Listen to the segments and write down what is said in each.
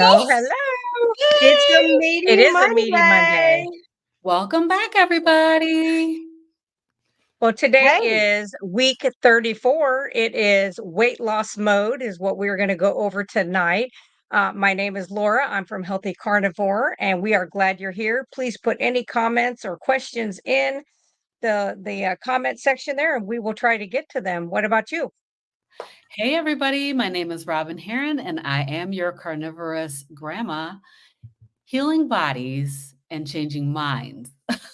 Oh, hello. It's a Yay! Meaty It is a meaty Monday. Monday. Welcome back, everybody. Well, today Hey, is week 34. It is weight loss mode, is what we're going to go over tonight. My name is Laura. I'm from Healthy Carnivore, and we are glad you're here. Please put any comments or questions in the comment section there, and we will try to get to them. What about you? Hey, everybody. My name is Robyn Heron, and I am your carnivorous grandma, healing bodies and changing minds.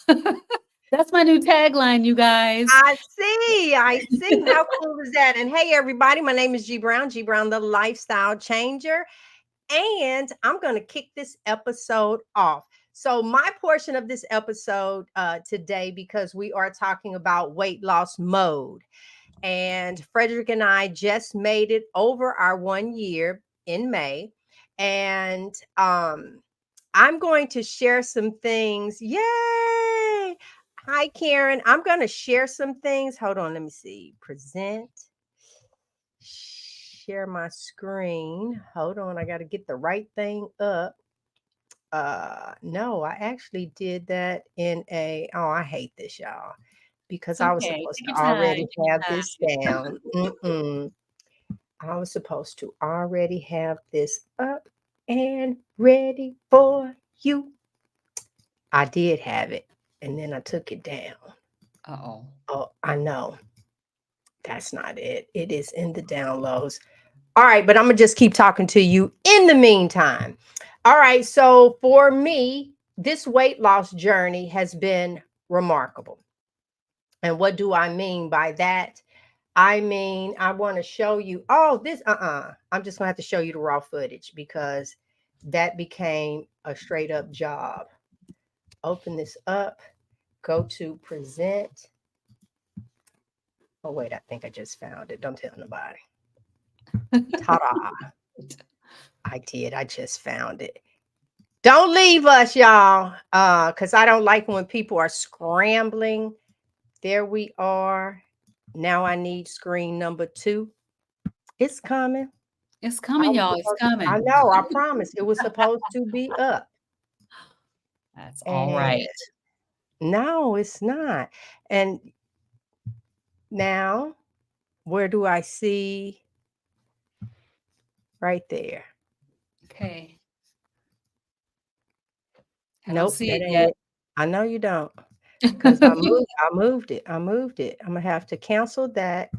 That's my new tagline, you guys. I see. I see. How cool is that? And hey, everybody, my name is G Brown, G Brown, the lifestyle changer. And I'm going to kick this episode off. So, my portion of this episode today, because we are talking about weight loss mode. And Frederick and I just made it over our 1 year in May. And I'm going to share some things. Yay! Hi, Karen. I'm going to share some things. Hold on. Let me see. Present. Share my screen. Hold on. I got to get the right thing up. No, I actually did that in I hate this, y'all, because It's I was okay. supposed Take to your time. already Take your have time. this down. I was supposed to already have this up and ready for you. I did have it, and then I took it down. Uh-oh. Oh, I know. That's not it. It is in the downloads. All right, but I'm going to just keep talking to you in the meantime. All right, so for me, this weight loss journey has been remarkable. And what do I mean by that? I mean, I want to show you, I'm just going to have to show you the raw footage because that became a straight up job. Open this up, go to present. Oh, wait, I think I just found it. Don't tell nobody. Ta-da. I did. I just found it. Don't leave us, y'all, because I don't like when people are scrambling. There we are. Now I need screen number 2. It's coming. It's I coming, was y'all. It's supposed I coming. know, I promise. It was supposed to be up. That's all And right. no, it's not. And now, where do I see right there? Okay. I don't Nope, see that it ain't yet. it. I know you don't. Because I moved it. I moved it. I'm gonna have to cancel that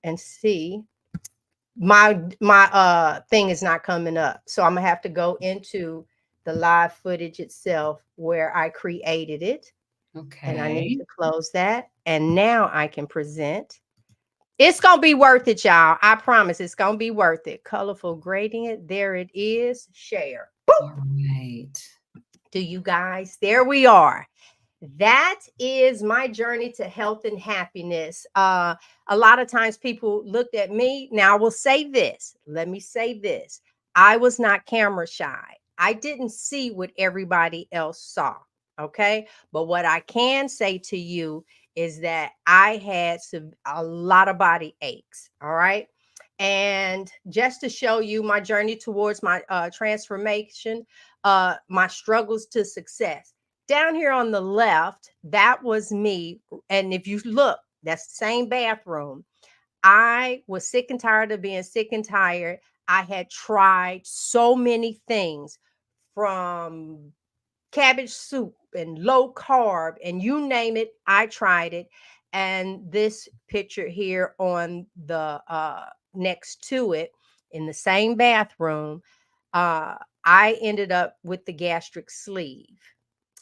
and see. My thing is not coming up. So I'm gonna have to go into the live footage itself where I created it. And I need Okay. to close that. And now I can present. It's gonna be worth it, y'all. I promise it's gonna be worth it. Colorful gradient. There it is. Share. All right. Do you guys? There we are. That is my journey to health and happiness. A lot of times people looked at me. Now, I will say this. Let me say this. I was not camera shy. I didn't see what everybody else saw. Okay. But what I can say to you is that I had a lot of body aches. All right. And just to show you my journey towards my transformation, my struggles to success. Down here on the left, that was me. And if you look, that's the same bathroom. I was sick and tired of being sick and tired. I had tried so many things from cabbage soup and low carb and you name it, I tried it. And this picture here on the next to it in the same bathroom, uh, I ended up with the gastric sleeve.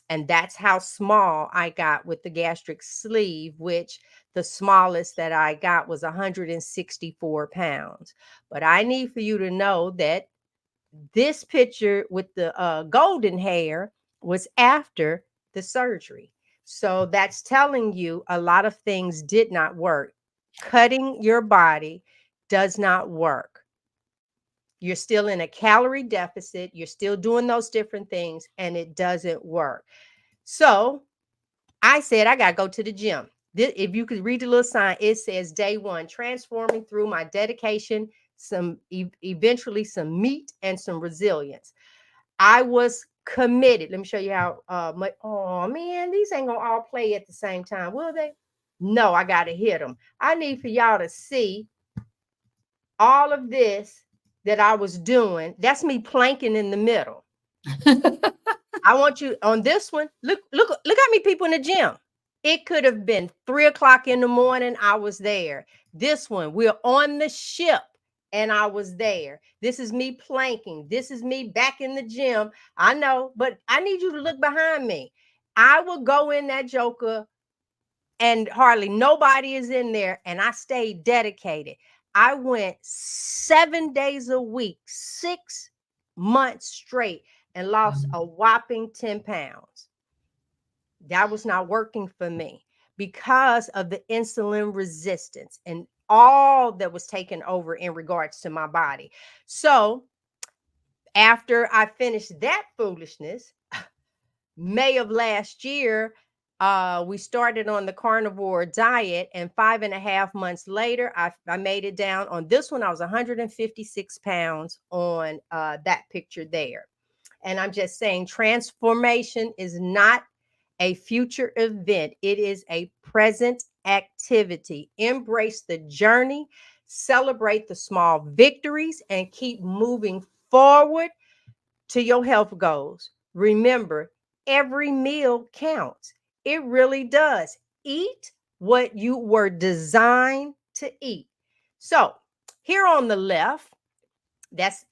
And that's how small I got with the gastric sleeve, which the smallest that I got was 164 pounds. But I need for you to know that this picture with the golden hair was after the surgery. So that's telling you a lot of things did not work. Cutting your body does not work. You're still in a calorie deficit. You're still doing those different things, and it doesn't work. So I said, I got to go to the gym. If you could read the little sign, it says day 1, transforming through my dedication, eventually some meat and some resilience. I was committed. Let me show you how much. Oh man, these ain't gonna all play at the same time, will they? No, I gotta hit them. I need for y'all to see all of this that I was doing. That's me planking in the middle. I want you on this one. Look at me, people in the gym. It could have been 3 o'clock in the morning. I was there. This one, we're on the ship and I was there. This is me planking. This is me back in the gym. I know, but I need you to look behind me. I will go in that joker and hardly nobody is in there. And I stayed dedicated. I went 7 days a week, 6 months straight, and lost a whopping 10 pounds. That was not working for me because of the insulin resistance and all that was taken over in regards to my body. So after I finished that foolishness, May of last year, we started on the carnivore diet, and 5.5 months later, I made it down. On this one, I was 156 pounds on that picture there. And I'm just saying, transformation is not a future event, it is a present activity. Embrace the journey, celebrate the small victories, and keep moving forward to your health goals. Remember, every meal counts. It really does. Eat what you were designed to eat. So, here on the left,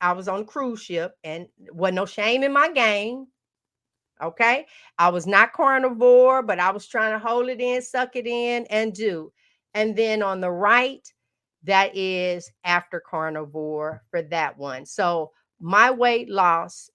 I was on a cruise ship and wasn't no shame in my game. Okay. I was not carnivore, but I was trying to hold it in, suck it in, and do. And then on the right, that is after carnivore for that one. So my weight loss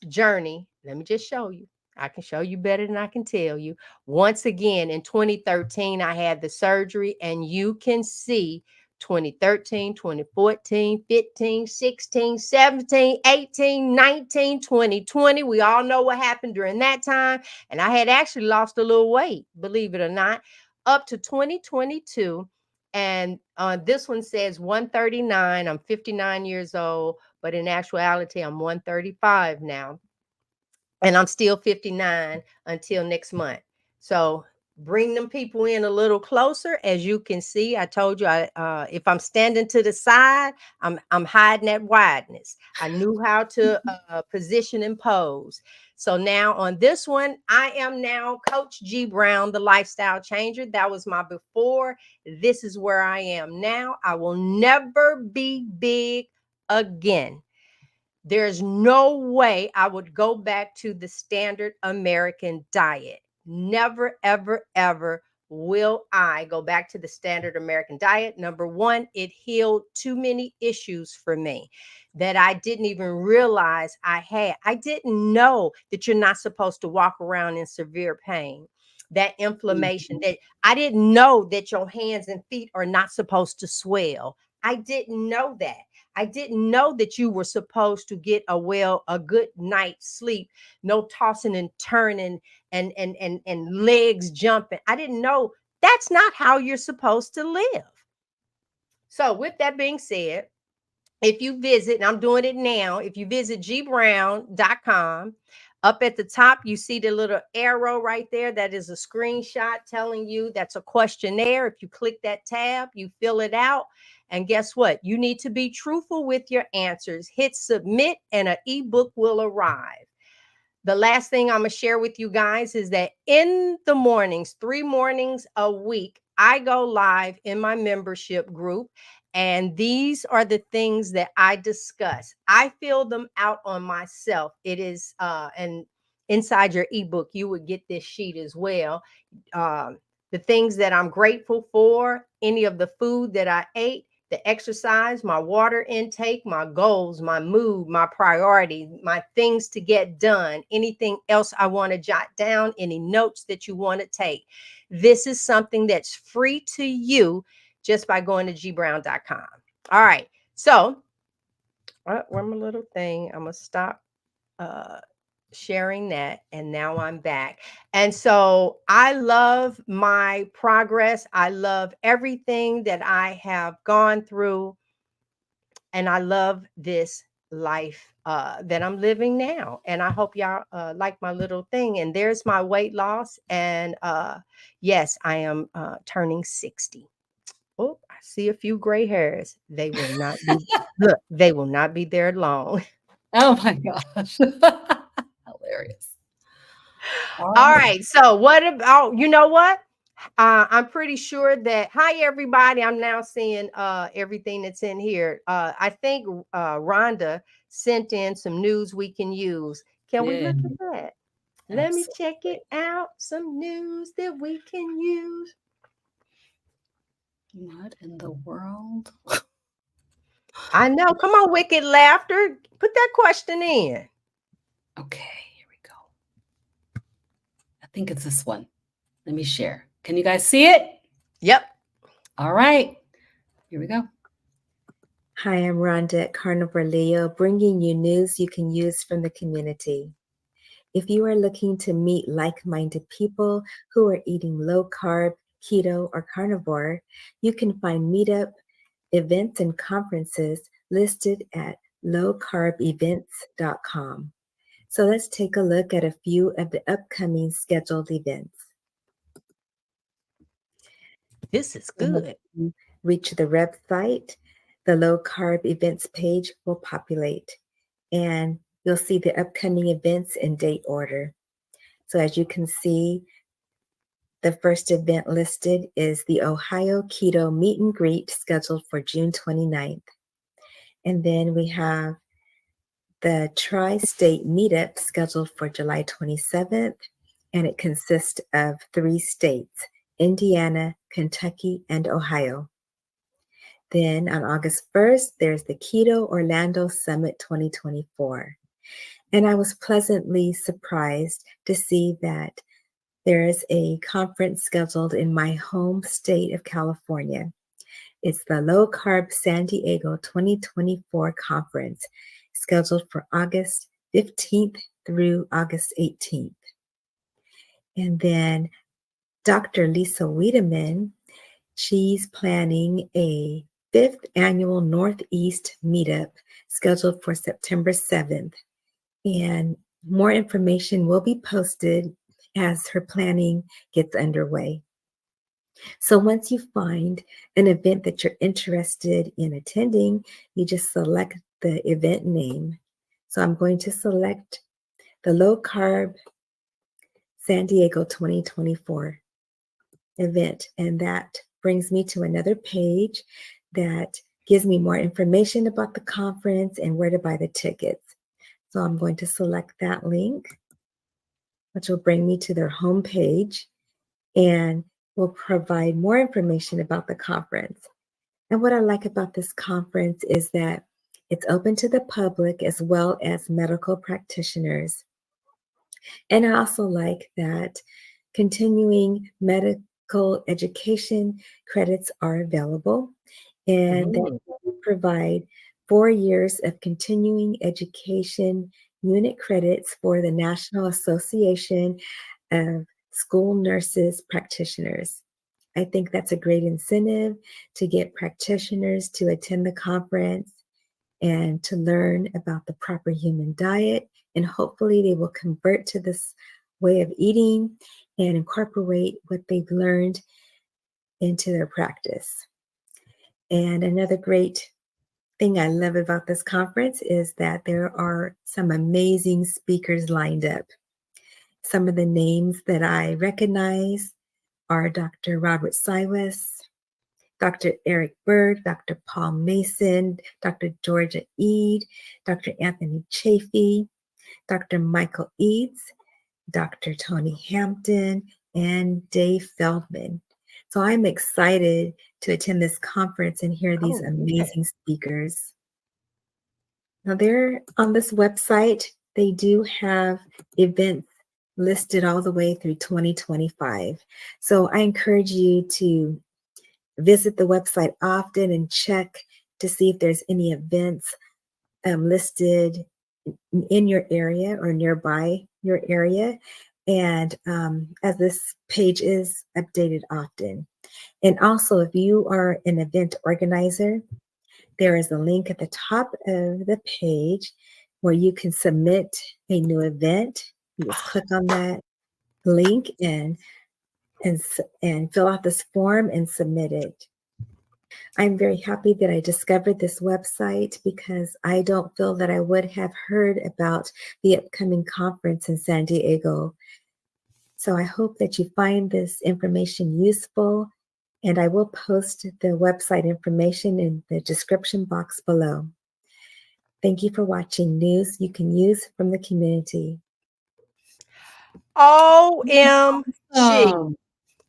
journey, let me just show you. I can show you better than I can tell you. Once again, in 2013, I had the surgery, and you can see 2013, 2014, 15, 16, 17, 18, 19, 2020. We all know what happened during that time. And I had actually lost a little weight, believe it or not, up to 2022. And this one says 139. I'm 59 years old, but in actuality, I'm 135 now. And I'm still 59 until next month. So bring them people in a little closer. As you can see, I told you, if I'm standing to the side, I'm hiding that wideness. I knew how to position and pose. So now on this one, I am now Coach G Brown, the lifestyle changer. That was my before. This is where I am now. I will never be big again. There's no way I would go back to the standard American diet. Never, ever, ever will I go back to the standard American diet. Number one, it healed too many issues for me that I didn't even realize I had. I didn't know that you're not supposed to walk around in severe pain. That inflammation, that I didn't know that your hands and feet are not supposed to swell. I didn't know that. I didn't know that you were supposed to get a good night's sleep, no tossing and turning and legs jumping. I didn't know that's not how you're supposed to live. So with that being said, if you visit, and I'm doing it now, if you visit gbrown.com, up at the top, you see the little arrow right there. That is a screenshot telling you that's a questionnaire. If you click that tab, you fill it out. And guess what? You need to be truthful with your answers. Hit submit, and an ebook will arrive. The last thing I'm going to share with you guys is that in the mornings, 3 mornings a week, I go live in my membership group. And these are the things that I discuss. I fill them out on myself. It is, and inside your ebook, you would get this sheet as well. The things that I'm grateful for, any of the food that I ate, the exercise, my water intake, my goals, my mood, my priority, my things to get done, anything else I want to jot down, any notes that you want to take. This is something that's free to you just by going to gbrown.com. All right. So, one more little thing. I'm going to stop sharing that, and now I'm back. And so I love my progress. I love everything that I have gone through, and I love this life that I'm living now. And I hope y'all like my little thing. And there's my weight loss. And yes, I am turning 60. Oh, I see a few gray hairs. They will not be, look, they will not be there long. Oh my gosh. Hilarious. All right. So what about, you know what? I'm pretty sure that, hi everybody. I'm now seeing everything that's in here. I think Rhonda sent in some news we can use. Can we look Yeah, at that? Let me check absolutely. it out. Some news that we can use. What in the world? I know. Come on, wicked laughter. Put that question in. Okay, here we go. I think it's this one. Let me share. Can you guys see it? Yep. All right. Here we go. Hi, I'm Rhonda at Carnivore Leo, bringing you news you can use from the community. If you are looking to meet like-minded people who are eating low-carb, keto, or carnivore, you can find meetup, events, and conferences listed at lowcarbevents.com. So let's take a look at a few of the upcoming scheduled events. This is Once good. you reach the website, the low carb events page will populate and you'll see the upcoming events in date order. So as you can see, the first event listed is the Ohio Keto Meet and Greet scheduled for June 29th. And then we have the Tri-State Meetup scheduled for July 27th, and it consists of 3 states, Indiana, Kentucky, and Ohio. Then on August 1st, there's the Keto Orlando Summit 2024. And I was pleasantly surprised to see that there is a conference scheduled in my home state of California. It's the Low Carb San Diego 2024 conference, scheduled for August 15th through August 18th. And then Dr. Lisa Wiedemann, she's planning a 5th annual Northeast meetup scheduled for September 7th. And more information will be posted as her planning gets underway. So once you find an event that you're interested in attending, you just select the event name. So I'm going to select the Low Carb San Diego 2024 event, and that brings me to another page that gives me more information about the conference and where to buy the tickets. So I'm going to select that link, which will bring me to their homepage and will provide more information about the conference. And what I like about this conference is that it's open to the public as well as medical practitioners. And I also like that continuing medical education credits are available, and that we provide 4 years of continuing education unit credits for the National Association of School Nurses Practitioners. I think that's a great incentive to get practitioners to attend the conference and to learn about the proper human diet. And hopefully they will convert to this way of eating and incorporate what they've learned into their practice. And another great thing I love about this conference is that there are some amazing speakers lined up. Some of the names that I recognize are Dr. Robert Siwes, Dr. Eric Berg, Dr. Paul Mason, Dr. Georgia Eade, Dr. Anthony Chafee, Dr. Michael Eads, Dr. Tony Hampton, and Dave Feldman. So I'm excited to attend this conference and hear these amazing speakers. Now they're on this website, they do have events listed all the way through 2025. So I encourage you to visit the website often and check to see if there's any events listed in your area or nearby your area. And as this page is updated often. And also, if you are an event organizer, there is a link at the top of the page where you can submit a new event. You just click on that link and fill out this form and submit it. I'm very happy that I discovered this website because I don't feel that I would have heard about the upcoming conference in San Diego. So I hope that you find this information useful, and I will post the website information in the description box below. Thank you for watching news you can use from the community. OMG. Um,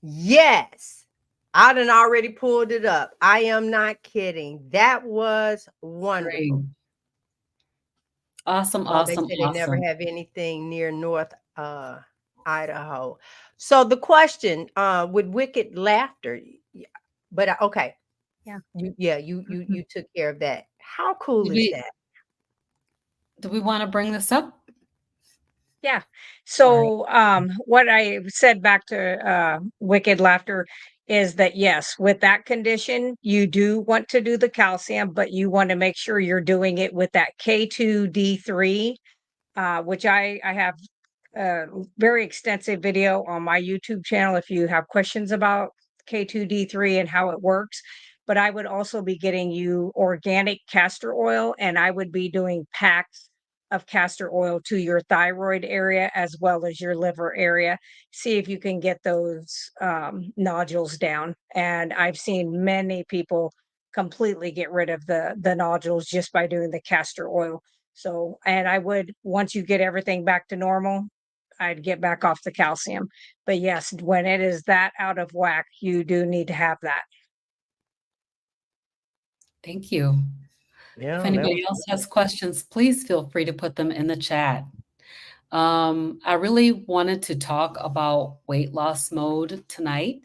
Yes. I done already pulled it up. I am not kidding. That was wonderful. great. Awesome, Oh, they awesome, say they never awesome. have anything near North Idaho. So the question with wicked laughter, but okay. Yeah. You took care of that. How cool Do is we that? do we want to bring this up? Yeah. All right. So what I said back to Wicked Laughter is that yes, with that condition, you do want to do the calcium, but you want to make sure you're doing it with that K2D3, which I have a very extensive video on my YouTube channel if you have questions about K2D3 and how it works. But I would also be getting you organic castor oil, and I would be doing packs of castor oil to your thyroid area as well as your liver area. See if you can get those nodules down. And I've seen many people completely get rid of the nodules just by doing the castor oil. So, and I would, once you get everything back to normal, I'd get back off the calcium. But yes, when it is that out of whack, you do need to have that. Thank you. Yeah, If that anybody was else has questions, please feel free to put them in the chat. I really wanted to talk about weight loss mode tonight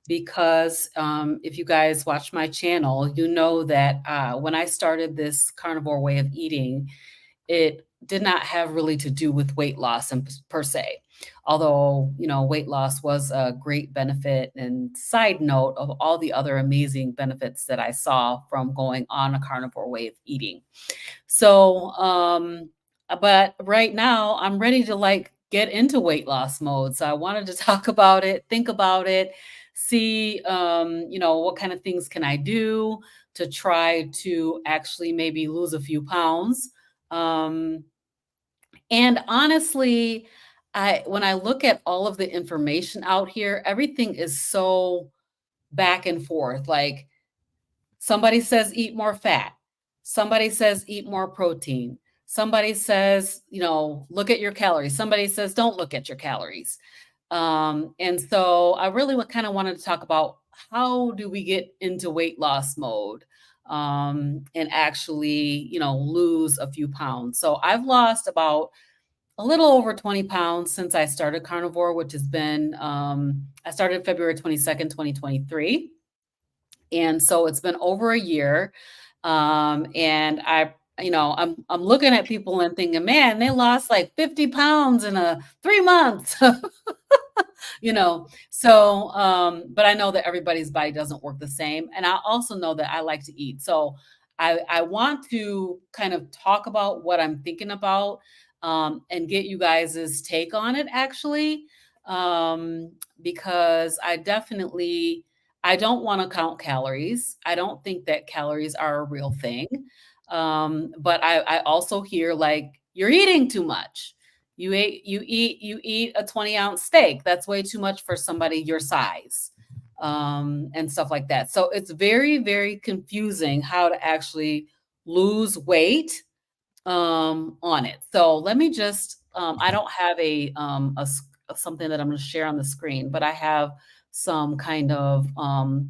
because if you guys watch my channel, you know that when I started this carnivore way of eating, it did not have really to do with weight loss per se. Although, you know, weight loss was a great benefit and side note of all the other amazing benefits that I saw from going on a carnivore way of eating. So, but right now I'm ready to like get into weight loss mode. So I wanted to talk about it, think about it, see, you know, what kind of things can I do to try to actually maybe lose a few pounds. Um, and honestly, when I look at all of the information out here, everything is so back and forth. Like somebody says eat more fat. Somebody says eat more protein. Somebody says, you know, look at your calories. Somebody says don't look at your calories. And so I really kind of wanted to talk about how do we get into weight loss mode and actually, you know, lose a few pounds. So I've lost about a little over 20 pounds since I started carnivore, which has been, I started February 22nd, 2023. And so it's been over a year. And you know, I'm looking at people and thinking, man, they lost like 50 pounds in 3 months. You know, so but I know that everybody's body doesn't work the same. And I also know that I like to eat. So I want to kind of talk about what I'm thinking about and get you guys' take on it actually. Because I don't want to count calories. I don't think that calories are a real thing. But I also hear like you're eating too much. You eat a 20-ounce steak. That's way too much for somebody your size. And stuff like that. So it's very, very confusing how to actually lose weight on it. So let me just I don't have something that I'm going to share on the screen, but I have some kind of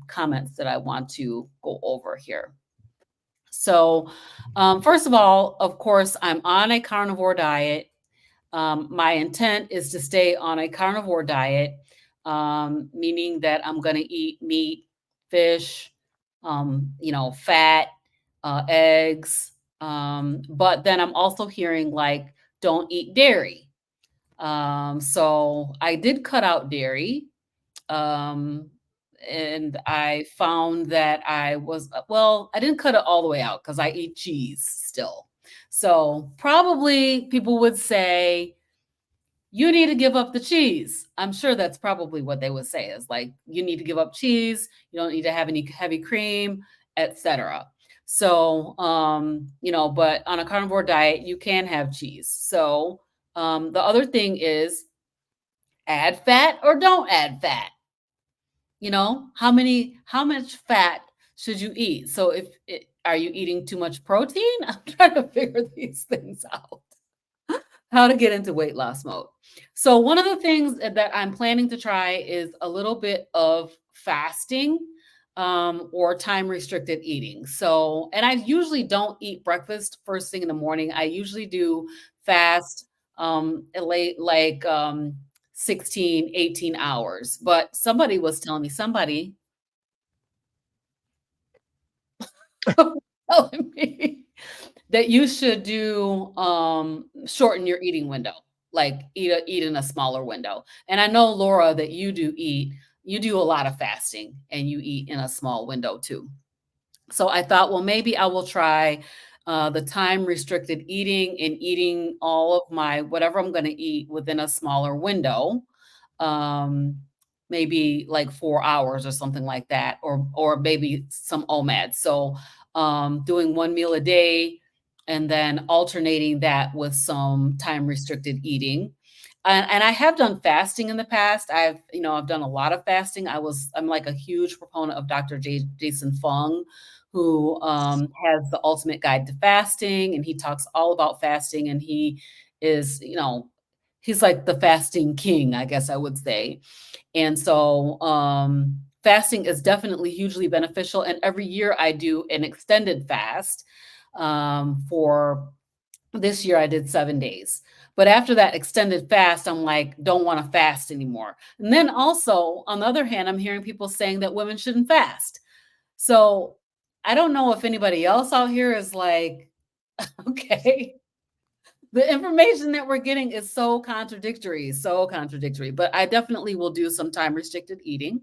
comments that I want to go over here. So first of all, of course, I'm on a carnivore diet. My intent is to stay on a carnivore diet, meaning that I'm going to eat meat, fish, you know, fat, eggs. But then I'm also hearing like, don't eat dairy. So I did cut out dairy. Um, and I found that I didn't cut it all the way out because I eat cheese still. So probably people would say, you need to give up the cheese. I'm sure that's probably what they would say, is like, you need to give up cheese. You don't need to have any heavy cream, etc. So, but on a carnivore diet, you can have cheese. So the other thing is, add fat or don't add fat. How much fat should you eat? So are you eating too much protein? I'm trying to figure these things out. How to get into weight loss mode. So one of the things that I'm planning to try is a little bit of fasting, or time restricted eating. So, and I usually don't eat breakfast first thing in the morning. I usually do fast late, like 16, 18 hours. But somebody was telling me that you should do shorten your eating window, like eat in a smaller window. And I know, Laura, that you do a lot of fasting and you eat in a small window too. So I thought, well, maybe I will try the time restricted eating and eating all of my whatever I'm going to eat within a smaller window. Maybe like 4 hours or something like that, or maybe some OMAD. So doing one meal a day and then alternating that with some time restricted eating. And I have done fasting in the past. I've done a lot of fasting. I'm like a huge proponent of Dr. Jason Fung, who has the Ultimate Guide to Fasting, and he talks all about fasting. And he is, he's like the fasting king, I guess I would say. And so fasting is definitely hugely beneficial. And every year I do an extended fast. For this year, I did 7 days. But after that extended fast, I'm like, don't want to fast anymore. And then also, on the other hand, I'm hearing people saying that women shouldn't fast. So I don't know if anybody else out here is like, okay, the information that we're getting is so contradictory, but I definitely will do some time restricted eating.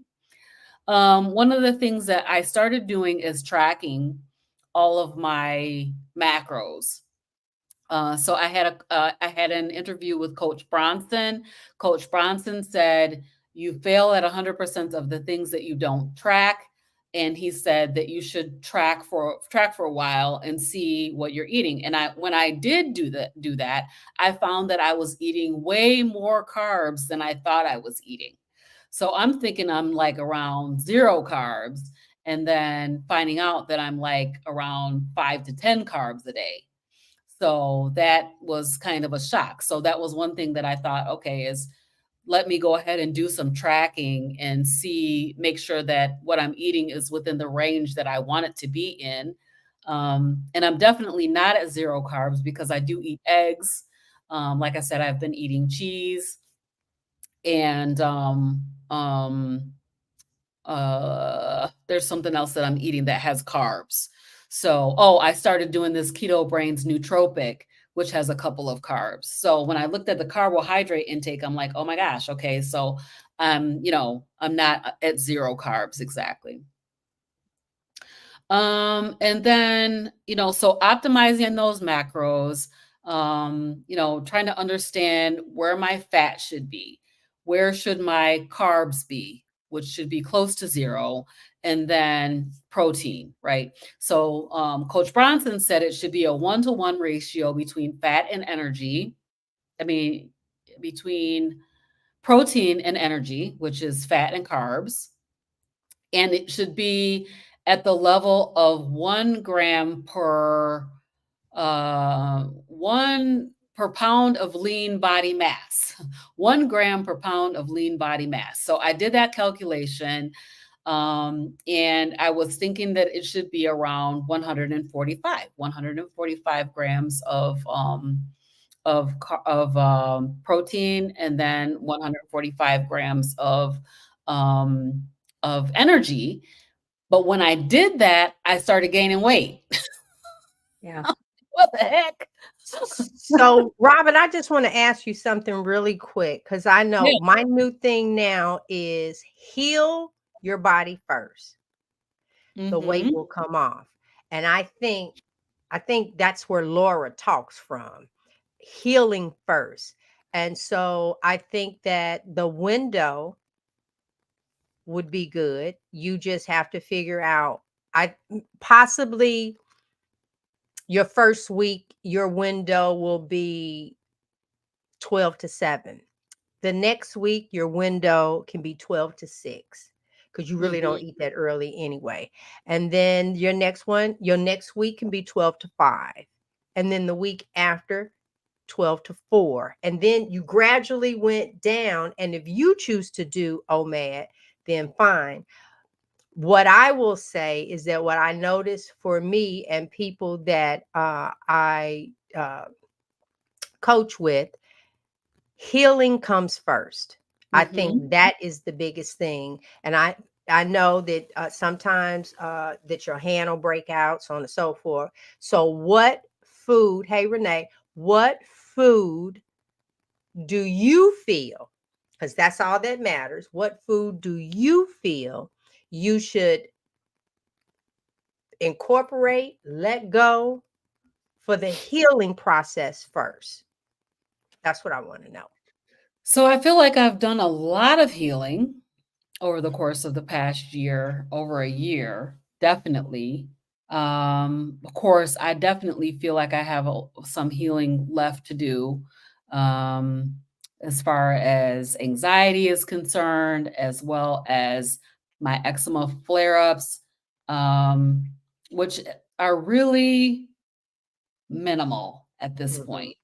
One of the things that I started doing is tracking all of my macros. So I had an interview with Coach Bronson. Coach Bronson said, you fail at 100% of the things that you don't track. And he said that you should track for a while and see what you're eating. And when I did do that, I found that I was eating way more carbs than I thought I was eating. So I'm thinking I'm like around 0 carbs, and then finding out that I'm like around 5 to 10 carbs a day. So that was kind of a shock. So that was one thing that I thought, okay, is let me go ahead and do some tracking and make sure that what I'm eating is within the range that I want it to be in. And I'm definitely not at 0 carbs, because I do eat eggs. Like I said, I've been eating cheese, and there's something else that I'm eating that has carbs. So, I started doing this Keto Brains Nootropic, which has a couple of carbs. So when I looked at the carbohydrate intake, I'm like, oh my gosh, okay, so I'm not at 0 carbs exactly. And then, so optimizing those macros, trying to understand where my fat should be, where should my carbs be, which should be close to 0, and then protein, right? So Coach Bronson said it should be a 1-to-1 ratio between fat and energy. I mean, between protein and energy, which is fat and carbs. And it should be at the level of 1 gram per 1 per pound of lean body mass. 1 gram per pound of lean body mass. So I did that calculation, and I was thinking that it should be around 145 grams of protein, and then 145 grams of energy. But when I did that, I started gaining weight. Yeah. What the heck? So, Robyn, I just want to ask you something really quick, because I know Yeah. my new thing now is heal your body first. The weight Mhm. will come off. And I think I think that's where Laura talks from, healing first. And so I think that the window would be good. You just have to figure out, I possibly your first week, your window will be 12 to 7. The next week, your window can be 12 to 6 because you really don't Mhm. eat that early anyway. And then your next one, your next week can be 12 to 5. And then the week after, 12 to 4. And then you gradually went down. And if you choose to do OMAD, then fine. What I will say is that what I noticed for me and people that I coach with, healing comes first. I think Mhm. that is the biggest thing. And I know that sometimes that your hand will break out, so on and so forth. So what food, hey Renee, what food do you feel? Because that's all that matters. What food do you feel you should incorporate, let go for the healing process first? That's what I want to know. So I feel like I've done a lot of healing over the course of the past year, over a year, definitely. Of course, I definitely feel like I have some healing left to do, um, as far as anxiety is concerned, as well as my eczema flare ups, um, which are really minimal at this Mhm. point.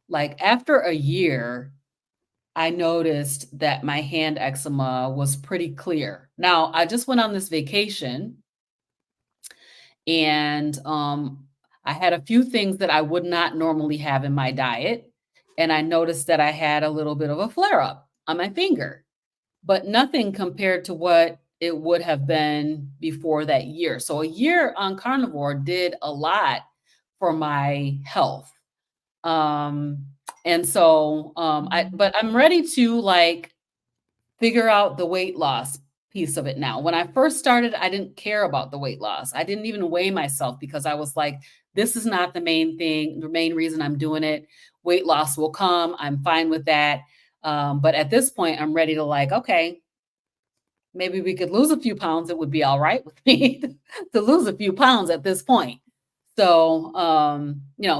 Like after a year, I noticed that my hand eczema was pretty clear. Now, I just went on this vacation and I had a few things that I would not normally have in my diet. And I noticed that I had a little bit of a flare up on my finger, but nothing compared to what it would have been before that year. So a year on carnivore did a lot for my health. Um, and so but I'm ready to like figure out the weight loss piece of it now. When I first started, I didn't care about the weight loss. I didn't even weigh myself because I was like, this is not the main thing, the main reason I'm doing it. Weight loss will come. I'm fine with that. But at this point, I'm ready to like, okay, maybe we could lose a few pounds. It would be all right with me to lose a few pounds at this point. So,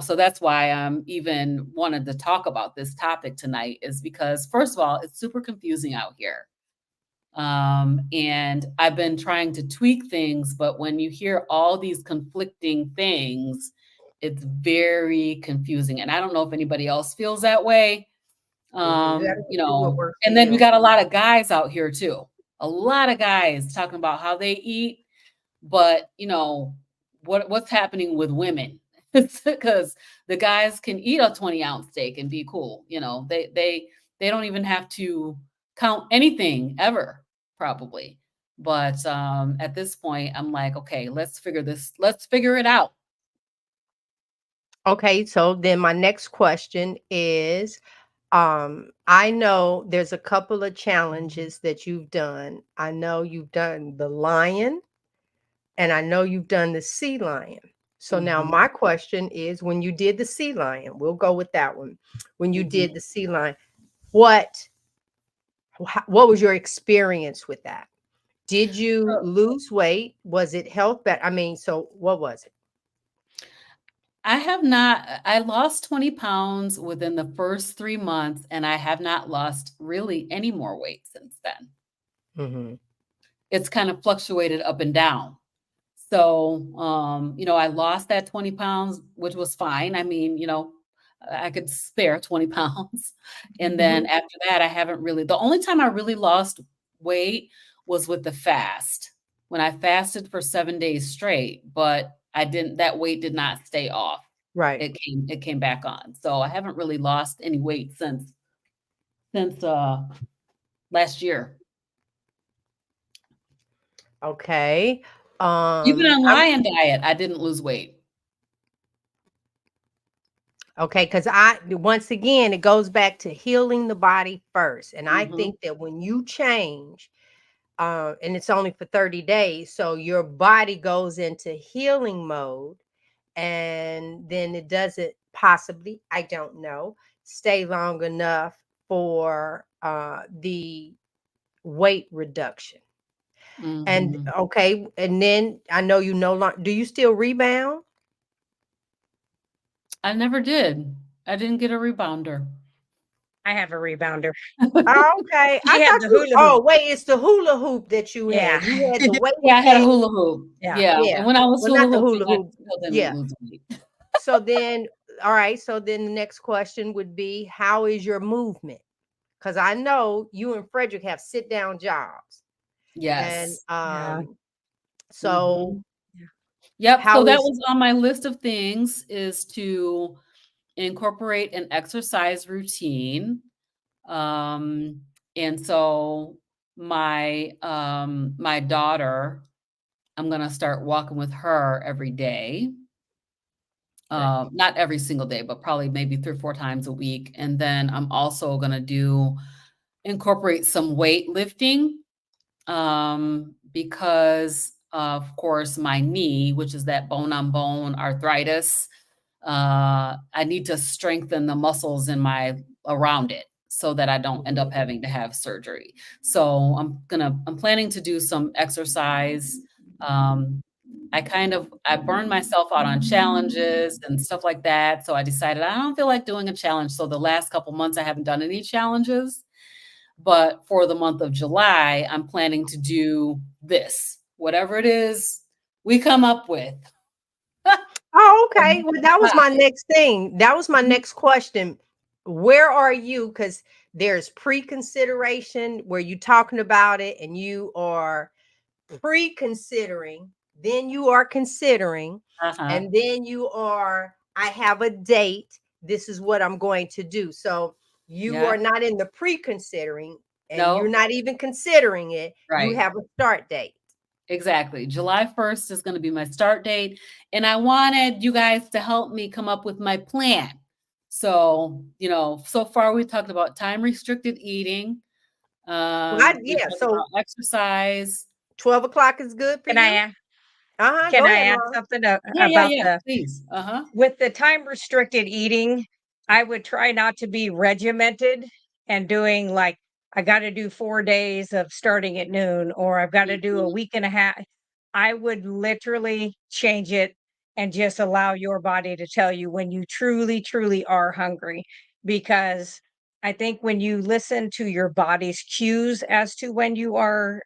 so that's why I'm even wanted to talk about this topic tonight is because first of all, it's super confusing out here. And I've been trying to tweak things, but when you hear all these conflicting things, it's very confusing. And I don't know if anybody else feels that way. Mhm. You gotta do what works for And then we you. got a lot of guys out here too. A lot of guys talking about how they eat, but what's happening with women? Because the guys can eat a 20-ounce steak and be cool. They don't even have to count anything ever, probably. But at this point, I'm like, okay, let's figure it out. Okay, so then my next question is, I know there's a couple of challenges that you've done. I know you've done the lion and I know you've done the sea lion. So now Mhm, my question is, when you did the sea lion, we'll go with that one. When you mhm. did the sea lion, what what was your experience with that? Did you So lose weight? Was it health I mean, so what was it? I have not, I lost 20 pounds within the first 3 months, and I have not lost really any more weight since then. Mhm. It's kind of fluctuated up and down. So, I lost that 20 pounds, which was fine. I mean, I could spare 20 pounds. And then Mhm. after that, I haven't really, the only time I really lost weight was with the fast, when I fasted for 7 days straight, but that weight did not stay off. Right. It came back on. So I haven't really lost any weight since last year. Okay. Even on I'm lion diet, I didn't lose weight. okay, because once again, it goes back to healing the body first. And I Mhm. think that when you change, and it's only for 30 days, so your body goes into healing mode. and then it doesn't possibly, I don't know, stay long enough for the weight reduction. And Mhm. okay, and then I know you no longer, do you still rebound? I never did. I didn't get a rebounder. I have a rebounder. Oh, okay. I She had thought the you, hula oh hoop. wait, it's the hula hoop that you Yeah. had. You had the Yeah, weighted I had a thing. hula hoop. Yeah. Yeah, Yeah. and when I was Well, hula not the hooping, hula I hoop. still didn't Yeah. lose weight. So then, all right. So then the next question would be, how is your movement? Because I know you and Frederick have sit down jobs. And Yes. Yeah. so Mhm. Yep, so how that is, was on my list of things, is to incorporate an exercise routine. And so my daughter, I'm gonna start walking with her every day. good. Not every single day, but probably maybe 3 or 4 times a week. And then I'm also gonna incorporate some weightlifting, because of course my knee, which is that bone on bone arthritis, I need to strengthen the muscles in my around it so that I don't end up having to have surgery. So I'm planning to do some exercise. Um, I burned myself out on challenges and stuff like that. So I decided I don't feel like doing a challenge. So the last couple months I haven't done any challenges. But for the month of July, I'm planning to do this, whatever it is we come up with. Oh, okay. Well, that was my next thing. That was my next question. Where are you? Because there's pre-consideration where you're talking about it and you are pre-considering, then you are considering, Uh-huh. and then you are, I have a date. This is what I'm going to do. So you Yeah. are not in the pre-considering and you're No. not even considering it. You Right. have a start date. Exactly. July 1st is going to be my start date. And I wanted you guys to help me come up with my plan. So, so far we talked about time restricted eating. Well, We yeah. talked So about exercise. 12 o'clock is good for Can I you? add, Uh-huh. can Go I ahead, add Mom. something Yeah, yeah, about yeah. the Please. Uh-huh. with the time restricted eating? I would try not to be regimented and doing like I got to do 4 days of starting at noon, or I've got to do a Mhm. week and a half. I would literally change it and just allow your body to tell you when you truly, truly are hungry. Because I think when you listen to your body's cues as to when you are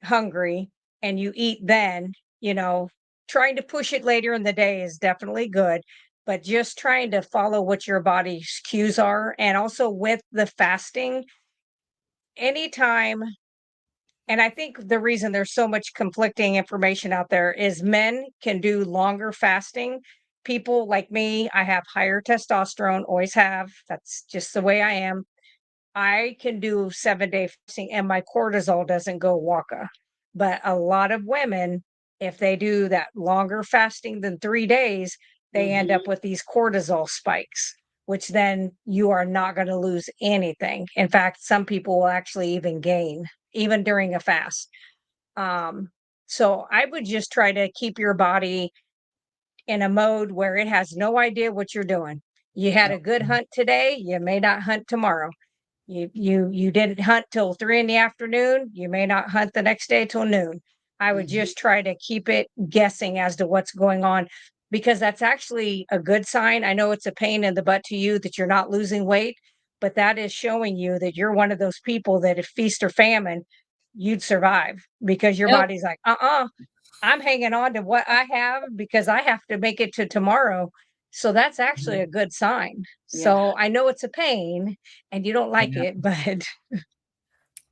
hungry and you eat then, you know, trying to push it later in the day is definitely good, but just trying to follow what your body's cues are. And also with the fasting, anytime, and I think the reason there's so much conflicting information out there is men can do longer fasting. People like me, I have higher testosterone, always have. That's just the way I am. I can do 7-day fasting and my cortisol doesn't go waka. But a lot of women, if they do that longer fasting than 3 days, they end up Mhm. with these cortisol spikes, which then you are not going to lose anything. In fact, some people will actually even gain, even during a fast. Um, so I would just try to keep your body in a mode where it has no idea what you're doing. You had a good Okay. hunt today, you may not hunt tomorrow. You didn't hunt till 3 in the afternoon, you may not hunt the next day till noon. I would Mhm. just try to keep it guessing as to what's going on, because that's actually a good sign. I know it's a pain in the butt to you that you're not losing weight, but that is showing you that you're one of those people that if feast or famine, you'd survive, because your Yep. body's like, I'm hanging on to what I have because I have to make it to tomorrow. So that's actually a Mhm. good sign. Yeah. So I know it's a pain and you don't like Yeah. it, but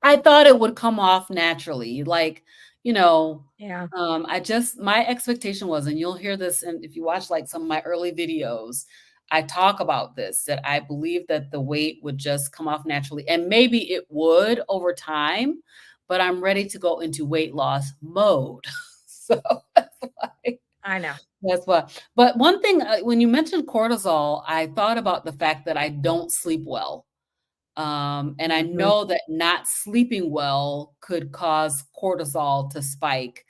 I thought it would come off naturally. Like, you know, yeah. my expectation was, and you'll hear this, and if you watch like some of my early videos, I talk about this, that I believe that the weight would just come off naturally. And maybe it would over time, but I'm ready to go into weight loss mode. So that's why. I know. That's why. But one thing, when you mentioned cortisol, I thought about the fact that I don't sleep well. And I Mhm. know that not sleeping well could cause cortisol to spike.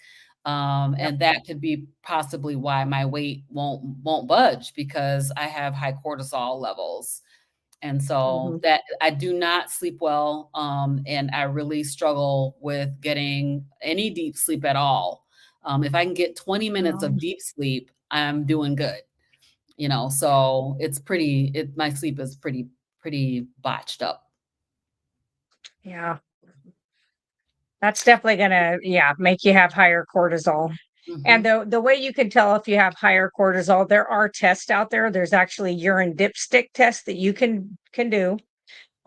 Yep. And that could be possibly why my weight won't budge, because I have high cortisol levels. And so Mhm. that I do not sleep well, and I really struggle with getting any deep sleep at all. If I can get 20 minutes of Um, deep sleep, I'm doing good. So my sleep is pretty botched up. yeah, that's definitely gonna, yeah, make you have higher cortisol. And Mhm. the way you can tell if you have higher cortisol, there are tests out there. There's actually urine dipstick tests that you can do.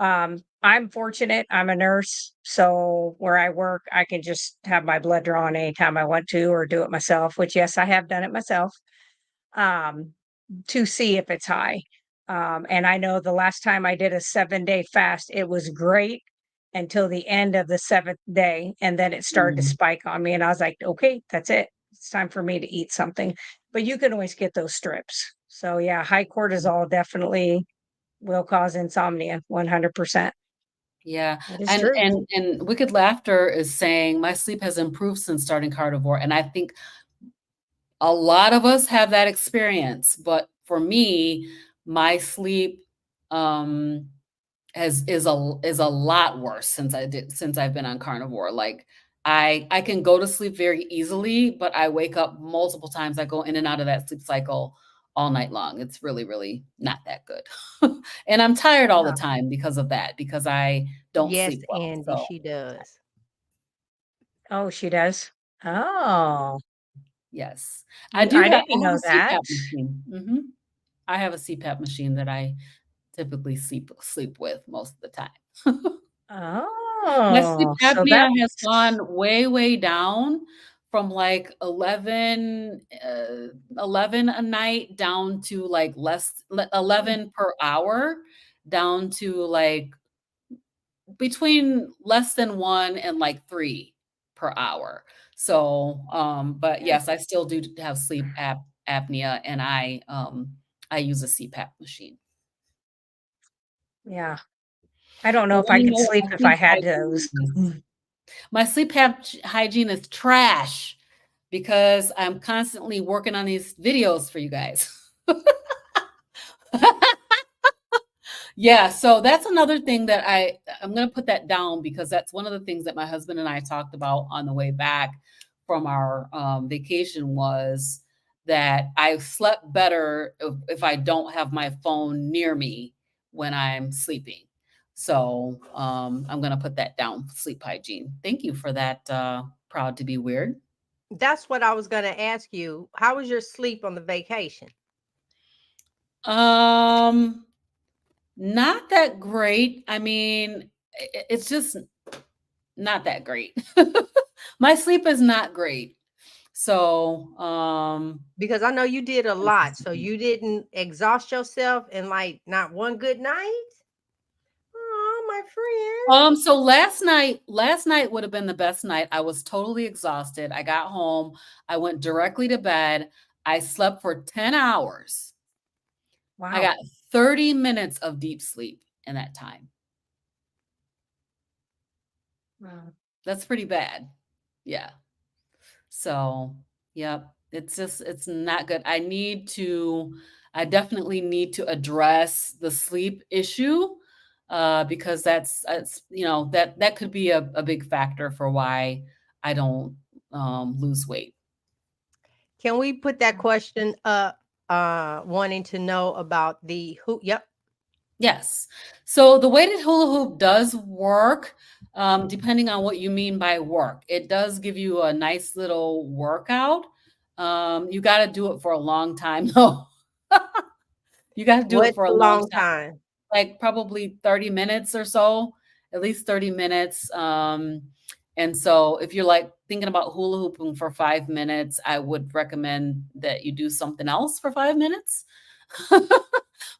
I'm fortunate. I'm a nurse, so where I work, I can just have my blood drawn anytime I want to, or do it myself. Which, yes, I have done it myself. Um, to see if it's high. And I know the last time I did a 7-day fast, it was great until the end of the 7th day. And then it started to Mhm. spike on me. And I was like, okay, that's it. It's time for me to eat something. But you can always get those strips. So, yeah, high cortisol definitely will cause insomnia 100%. Yeah, That is and true. Wicked Laughter is saying, "My sleep has improved since starting Carnivore," and I think a lot of us have that experience, but for me, my sleep, um, is a lot worse since I've been on Carnivore. Like, I can go to sleep very easily, but I wake up multiple times. I go in and out of that sleep cycle all night long. It's really, really not that good. And I'm tired all the Yeah. time because of that, because I don't Yes, sleep well. Andy, So, she does. Oh, she does. Oh, yes. I I didn't have know a that. CPAP machine. I have a CPAP machine that I typically sleep with most of the time. My sleep Oh, so apnea has that's, gone way, way down from like 11 a night down to like 11 per hour, down to like between less than 1 and like 3 per hour. So, but yeah. yes, I still do have apnea, and I use a CPAP machine. Yeah. I don't know You if I wanna could know what sleep my if I sleep had hygiene those. is? My sleep hygiene is trash because I'm constantly working on these videos for you guys. Yeah, so that's another thing that I'm gonna put that down, because that's one of the things that my husband and I talked about on the way back from our vacation, was that I slept better if I don't have my phone near me when I'm sleeping. So I'm gonna put that down, sleep hygiene. Thank you for that. Proud to be weird. That's what I was going to ask you. How was your sleep on the vacation? Um, Not that great. I mean, it's just not that great. My sleep is not great. So, Because I know you did a lot, so consistently. you didn't exhaust yourself in like not one good night. Oh, my friend. So last night would have been the best night. I was totally exhausted. I got home. I went directly to bed. I slept for 10 hours. I Wow. got 30 minutes of deep sleep in that time. Wow. That's pretty bad. Yeah. So, yep, it's not good. I definitely need to address the sleep issue, because that could be a big factor for why I don't lose weight. Can we put that question up? Wanting to know about the who? Yep. Yes. So the weighted hula hoop does work, depending on what you mean by work. It does give you a nice little workout. You got to do it for a long time, though. You got to do it What's for a a long long time, time? like probably 30 minutes or so, at least 30 minutes. And so if you're like thinking about hula hooping for 5 minutes, I would recommend that you do something else for 5 minutes.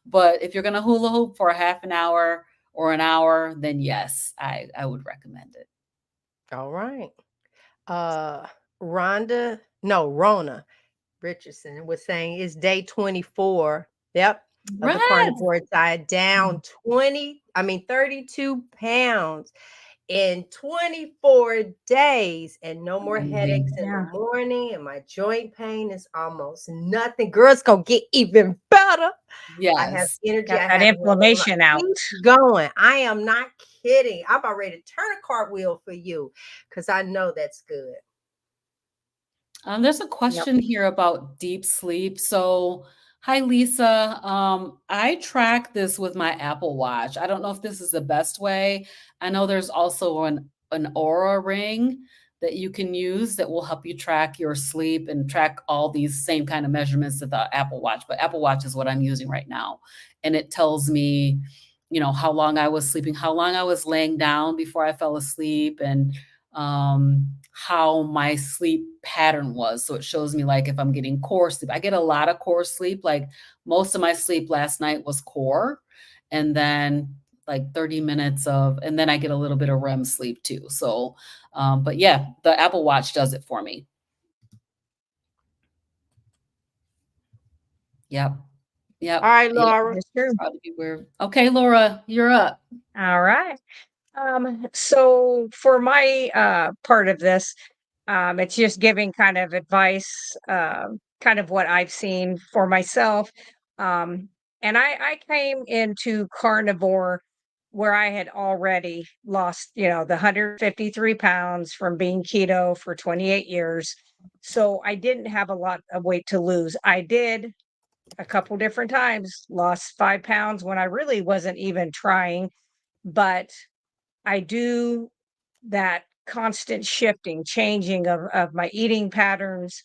But if you're going to hula hoop for a half an hour or an hour, then yes, I would recommend it. All right. Uh, Rhonda, no, Rona Richardson was saying it's day 24. Yep. Of the Right. carnivore diet, down 32 pounds. in 24 days, and no more headaches Amazing. in the Yeah. morning, and my joint pain is almost nothing. Girl, it's gonna get even better. I have Yes. energy. Got I that have inflammation out. keep going. I am not kidding. I'm about ready to turn a cartwheel for you because I know that's good. There's a Yep. question here about deep sleep. So, hi Lisa. I track this with my Apple Watch. I don't know if this is the best way. I know there's also an Aura ring that you can use that will help you track your sleep and track all these same kind of measurements that the Apple Watch. But Apple Watch is what I'm using right now, and it tells me, how long I was sleeping, how long I was laying down before I fell asleep, and how my sleep pattern was. So it shows me like if I'm getting core sleep. I get a lot of core sleep. Like most of my sleep last night was core. And then like 30 minutes of, and then I get a little bit of REM sleep too. So, but yeah, the Apple Watch does it for me. Yep. Yep. All right, Yep. Laura. That's true. Proud to be weird. Okay, Laura, you're up. All right. So for my part of this, it's just giving kind of advice, kind of what I've seen for myself. Um, and I came into carnivore where I had already lost, the 153 pounds from being keto for 28 years. So I didn't have a lot of weight to lose. I did a couple different times, lost 5 pounds when I really wasn't even trying, but I do that constant shifting, changing of my eating patterns,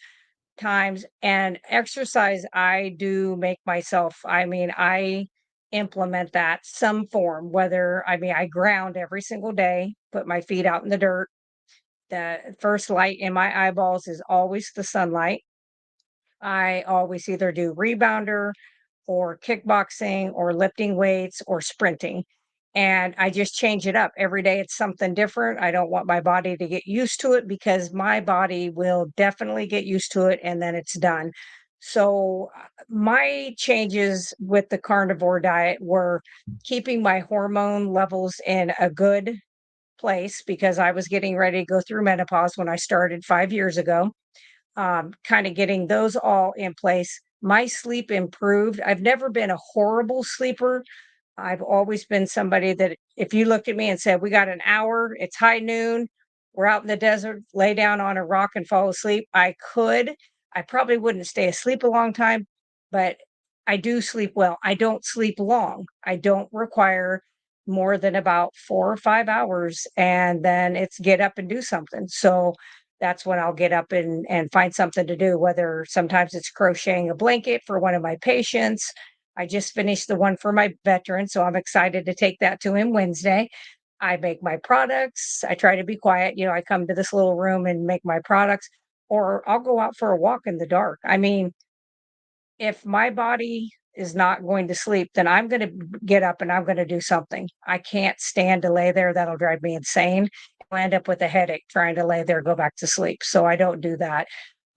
times, and exercise. I do make myself, I implement that some form, whether, I ground every single day, put my feet out in the dirt. The first light in my eyeballs is always the sunlight. I always either do rebounder or kickboxing or lifting weights or sprinting. And I just change it up every day. It's something different. I don't want my body to get used to it because my body will definitely get used to it and then it's done. So, my changes with the carnivore diet were keeping my hormone levels in a good place because I was getting ready to go through menopause when I started 5 years ago, kind of getting those all in place. My sleep improved. I've never been a horrible sleeper. I've always been somebody that if you looked at me and said, "We got an hour, it's high noon, we're out in the desert, lay down on a rock and fall asleep," I could. I probably wouldn't stay asleep a long time, but I do sleep well. I don't sleep long. I don't require more than about 4 or 5 hours, and then it's get up and do something. So that's when I'll get up and find something to do, whether sometimes it's crocheting a blanket for one of my patients. I just finished the one for my veteran, so I'm excited to take that to him Wednesday. I make my products. I try to be quiet. I come to this little room and make my products, or I'll go out for a walk in the dark. If my body is not going to sleep, then I'm going to get up and I'm going to do something. I can't stand to lay there. That'll drive me insane. I'll end up with a headache trying to lay there, go back to sleep. So I don't do that.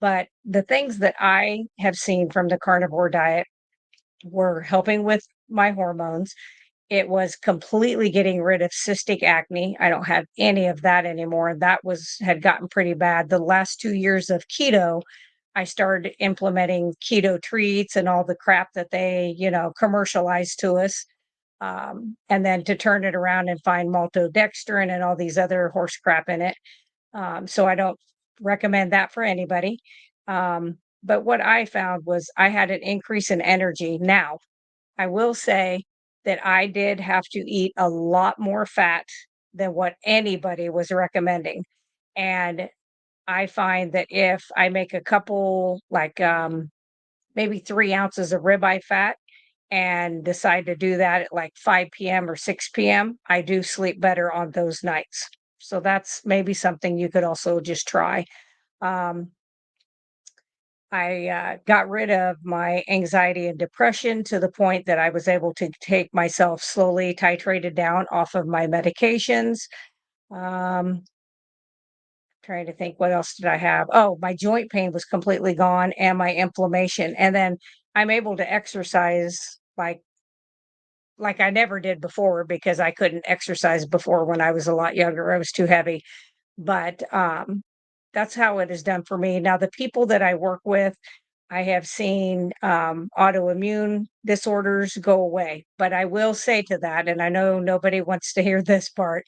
But the things that I have seen from the carnivore diet were helping with my hormones. It was completely getting rid of cystic acne. I don't have any of that anymore. That had gotten pretty bad. The last 2 years of keto, I started implementing keto treats and all the crap that they, commercialized to us. And then to turn it around and find maltodextrin and all these other horse crap in it. So I don't recommend that for anybody. But what I found was I had an increase in energy. Now, I will say that I did have to eat a lot more fat than what anybody was recommending. And I find that if I make a couple, like maybe 3 ounces of ribeye fat and decide to do that at like 5 p.m. or 6 p.m., I do sleep better on those nights. So that's maybe something you could also just try. Um, I got rid of my anxiety and depression to the point that I was able to take myself slowly titrated down off of my medications. Um, Trying to think, what else did I have? Oh, my joint pain was completely gone and my inflammation. And then I'm able to exercise like like I never did before because I couldn't exercise before when I was a lot younger. I was too heavy. But that's how it is done for me. Now, the people that I work with, I have seen autoimmune disorders go away. But I will say to that, and I know nobody wants to hear this part,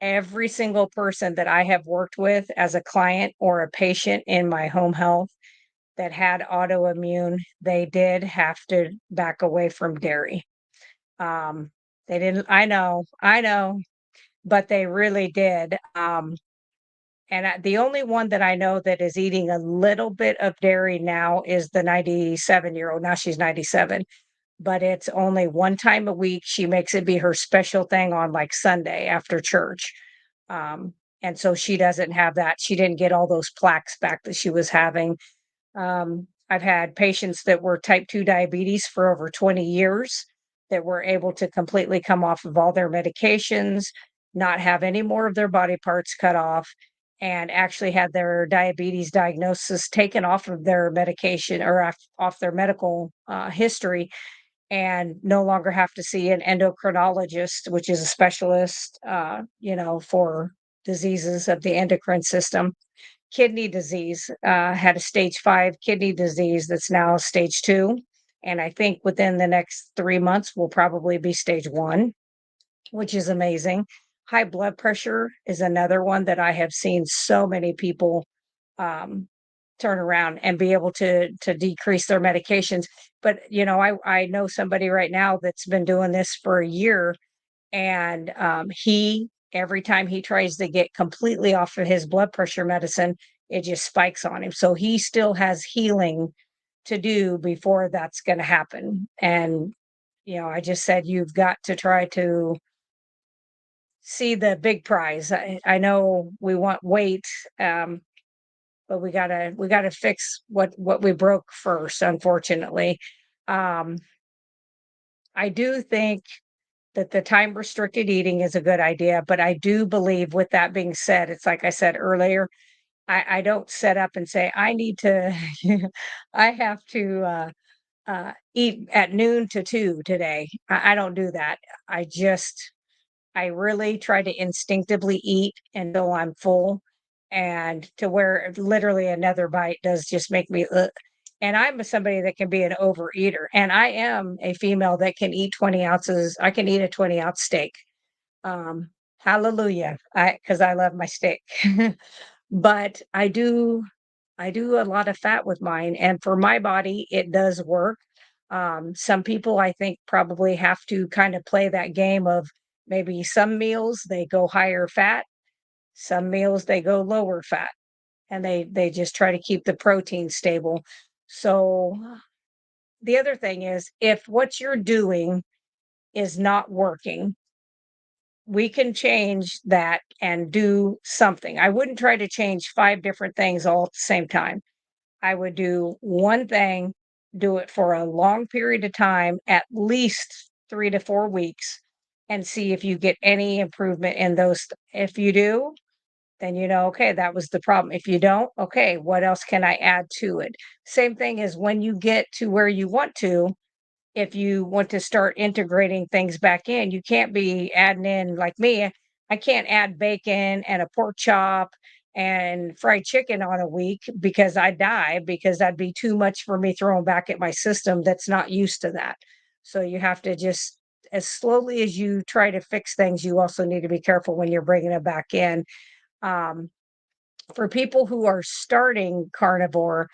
every single person that I have worked with as a client or a patient in my home health that had autoimmune, they did have to back away from dairy. Um, they didn't, I know, but they really did. The only one that I know that is eating a little bit of dairy now is the 97-year-old. Now she's 97, but it's only one time a week. She makes it be her special thing on like Sunday after church. Um, and so she doesn't have that. She didn't get all those plaques back that she was having. I've had patients that were type 2 diabetes for over 20 years that were able to completely come off of all their medications, not have any more of their body parts cut off, and actually had their diabetes diagnosis taken off of their medication or off their medical history and no longer have to see an endocrinologist, which is a specialist, for diseases of the endocrine system. Kidney disease, had a stage 5 kidney disease that's now stage 2. And I think within the next 3 months will probably be stage 1, which is amazing. High blood pressure is another one that I have seen so many people um, turn around and be able to decrease their medications. But I know somebody right now that's been doing this for a year, and he every time he tries to get completely off of his blood pressure medicine, it just spikes on him. So he still has healing to do before that's going to happen. And I just said you've got to try to see the big prize. I know we want weight, but we gotta fix what we broke first, unfortunately. Um, I do think that the time restricted eating is a good idea, but I do believe, with that being said, it's like I said earlier, I don't set up and say I need to I have to eat at noon to 2 today. I don't do that. I really try to instinctively eat until I'm full, and to where literally another bite does just make me ugh. And I'm somebody that can be an overeater, and I am a female that can eat 20 ounces. I can eat a 20-ounce steak. Hallelujah. Because I love my steak. But I do a lot of fat with mine, and for my body, it does work. Some people I think probably have to kind of play that game of maybe some meals they go higher fat, some meals they go lower fat, and they just try to keep the protein stable. So the other thing is, if what you're doing is not working, we can change that and do something. I wouldn't try to change 5 different things all at the same time. I would do one thing, do it for a long period of time, at least 3 to 4 weeks, and see if you get any improvement in those. If you do, then okay, that was the problem. If you don't, okay, what else can I add to it? Same thing as when you get to where you want to, if you want to start integrating things back in, you can't be adding in like me. I can't add bacon and a pork chop and fried chicken on a week because I die, because that'd be too much for me throwing back at my system that's not used to that. So you have to just, as slowly as you try to fix things, you also need to be careful when you're bringing it back in. Um, for people who are starting carnivore,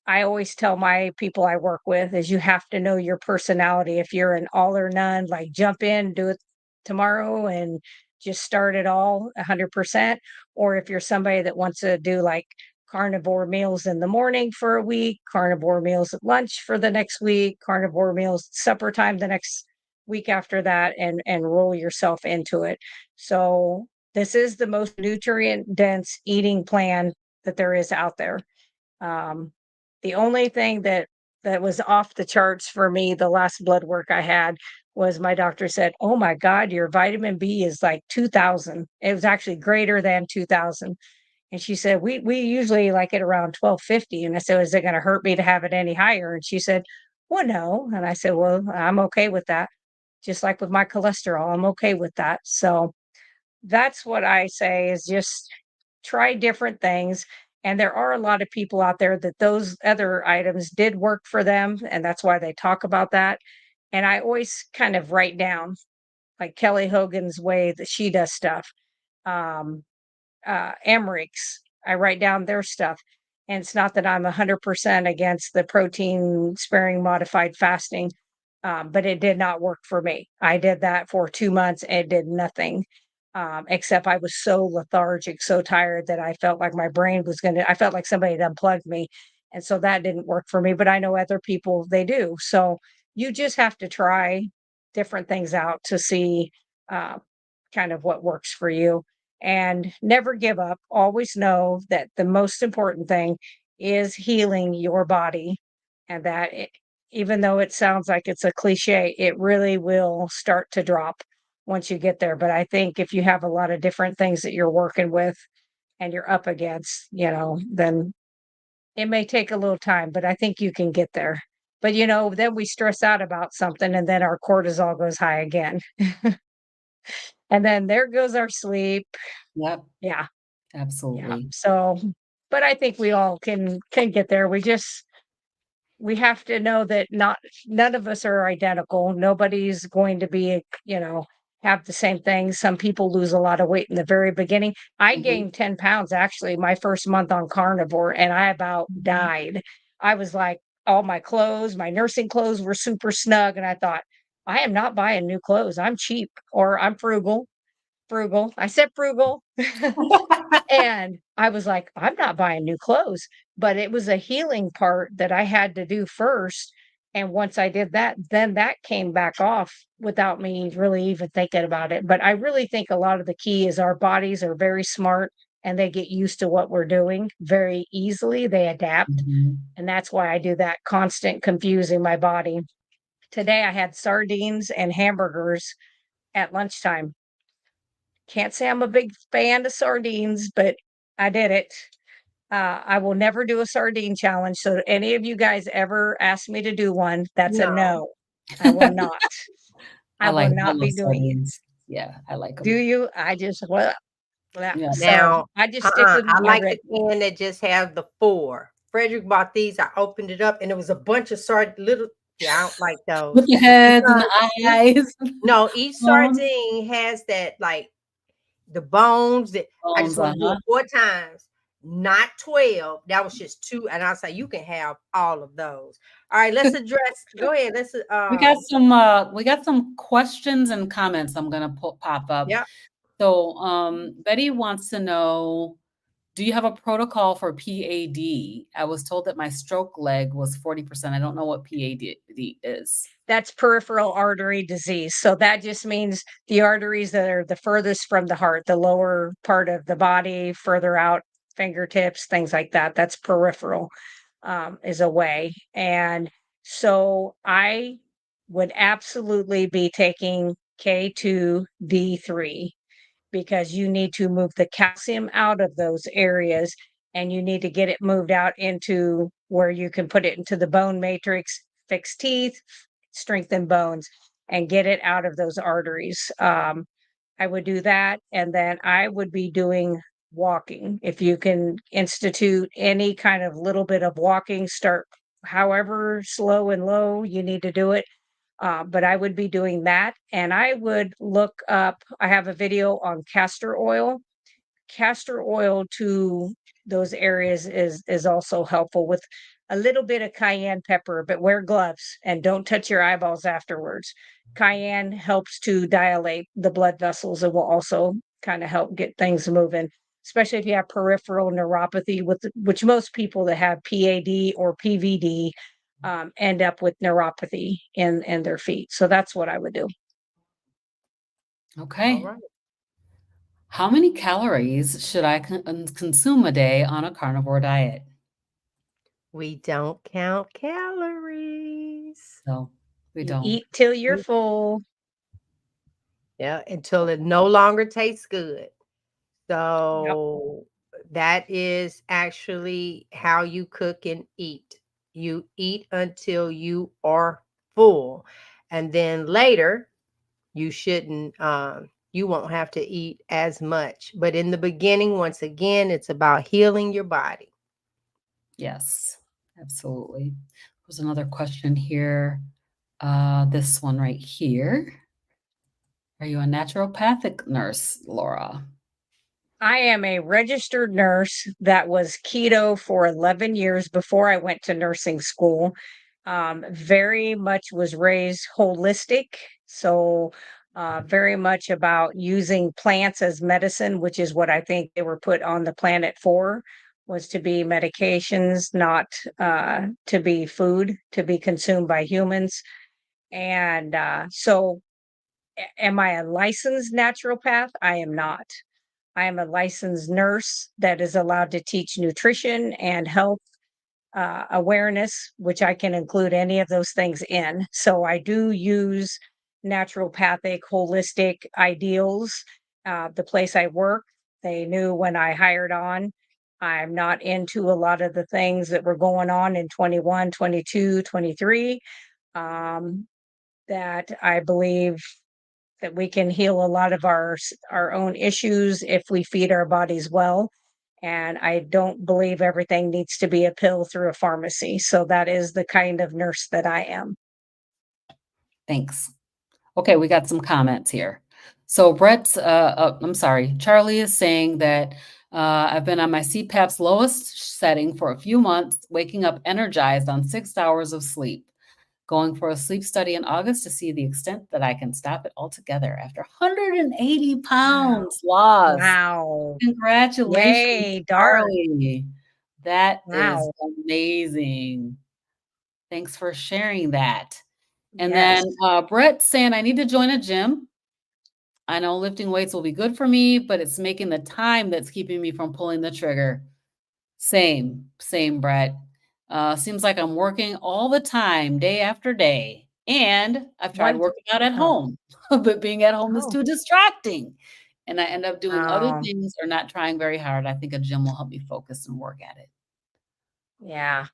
I always tell my people I work with is you have to know your personality. If you're an all or none, like jump in, do it tomorrow and just start it all 100%. Or if you're somebody that wants to do like carnivore meals in the morning for a week, carnivore meals at lunch for the next week, carnivore meals at supper time the next week after that, and roll yourself into it. So this is the most nutrient dense eating plan that there is out there. Um, the only thing that was off the charts for me, the last blood work I had, was my doctor said, "Oh my God, your vitamin B is like 2,000." It was actually greater than 2,000. And she said, "We usually like it around 1250." And I said, "Is it going to hurt me to have it any higher?" And she said, "Well, no." And I said, "Well, I'm okay with that." just like with my cholesterol, I'm okay with that. So that's what I say is just try different things. And there are a lot of people out there that those other items did work for them. And that's why they talk about that. And I always kind of write down like Kelly Hogan's way that she does stuff. Um, Emmerich's, I write down their stuff. And it's not that I'm 100% against the protein sparing modified fasting, but it did not work for me. I did that for 2 months and it did nothing. Except I was so lethargic, so tired that I felt like my brain was I felt like somebody had unplugged me. And so that didn't work for me, but I know other people, they do. So you just have to try different things out to see uh, kind of what works for you and never give up. Always know that the most important thing is healing your body and that even though it sounds like it's a cliche, it really will start to drop once you get there. But I think if you have a lot of different things that you're working with and you're up against, then it may take a little time, but I think you can get there. But then we stress out about something and then our cortisol goes high again. And then there goes our sleep. Yep, Yeah. Yeah. absolutely. So, but I think we all can get there. We have to know that none of us are identical. Nobody's going to be, have the same thing. Some people lose a lot of weight in the very beginning. I Mhm, gained 10 pounds actually my first month on carnivore and I about mhm. died. I was like, all my clothes, my nursing clothes were super snug. And I thought, I am not buying new clothes. I'm cheap or I'm frugal. Frugal. I said frugal. And I was like, I'm not buying new clothes, but it was a healing part that I had to do first. And once I did that, then that came back off without me really even thinking about it. But I really think a lot of the key is our bodies are very smart and they get used to what we're doing very easily. They adapt. Mhm. And that's why I do that constant confusing my body. Today I had sardines and hamburgers at lunchtime. Can't say I'm a big fan of sardines, but I did it. I will never do a sardine challenge. So any of you guys ever ask me to do one, that's a No. no. I will not. I will I not love be doing it. sardines. Yeah, I like Do them. you? I just well, Yeah. so Now, I just stick with I my like the can that just have the 4. Frederick bought these. I opened it up and it was a bunch of little. Yeah, I don't like With those the heads and because the each eyes, no, each bones, sardine has that like the bones that I just bones, want to do uh-huh. it 4 times, not 12. That was just 2, and I say you can have all of those. All right, let's address. Go ahead. Let's We got some questions and comments I'm gonna pop up. yeah. So, Betty wants to know, do you have a protocol for PAD? I was told that my stroke leg was 40%. I don't know what PAD is. That's peripheral artery disease. So that just means the arteries that are the furthest from the heart, the lower part of the body, further out, fingertips, things like that. That's peripheral, is a way. And so I would absolutely be taking K2D3 because you need to move the calcium out of those areas and you need to get it moved out into where you can put it into the bone matrix, fix teeth, strengthen bones, and get it out of those arteries. I would do that. And then I would be doing walking. If you can institute any kind of little bit of walking, start however slow and low you need to do it, but I would be doing that. And I would look up, I have a video on castor oil. Castor oil to those areas is also helpful with a little bit of cayenne pepper, but wear gloves and don't touch your eyeballs afterwards. Cayenne helps to dilate the blood vessels and will also kind of help get things moving, especially if you have peripheral neuropathy, which most people that have PAD or PVD end up with neuropathy in their feet. So that's what I would do. All Okay. right. How many calories should I consume a day on a carnivore diet? We don't count calories. So we You don't. eat till you're full. Yeah, until it no longer tastes good. Yep. So that is actually how you cook and eat. You eat until you are full. And then later, you shouldn't, you won't have to eat as much. But in the beginning, once again, it's about healing your body. Yes, absolutely. There's another question here. This one right here. Are you a naturopathic nurse, Laura? I am a registered nurse that was keto for 11 years before I went to nursing school. Very much was raised holistic. So, very much about using plants as medicine, which is what I think they were put on the planet for, was to be medications, not to be food, to be consumed by humans. And am I a licensed naturopath? I am not. I am a licensed nurse that is allowed to teach nutrition and health awareness, which I can include any of those things in. So I do use naturopathic, holistic ideals. The place I work, they knew when I hired on. I'm not into a lot of the things that were going on in 21, 22, 23. That I believe that we can heal a lot of our own issues if we feed our bodies well. And I don't believe everything needs to be a pill through a pharmacy. So that is the kind of nurse that I am. Thanks. Okay, we got some comments here. So I'm sorry, Charlie is saying that I've been on my CPAP's lowest setting for a few months, waking up energized on 6 hours of sleep. Going for a sleep study in August to see the extent that I can stop it altogether after 180 pounds lost. Wow. Congratulations, Yay, darn. Charlie. That is Wow. amazing. Thanks for sharing that. And Yes. then Brett's saying, I need to join a gym. I know lifting weights will be good for me, but it's making the time that's keeping me from pulling the trigger. Same, Brett. Seems like I'm working all the time, day after day. And I've tried One, working out at oh, home, but being at home is oh, too distracting. And I end up doing other oh, things or not trying very hard. I think a gym will help me focus and work at it. yeah.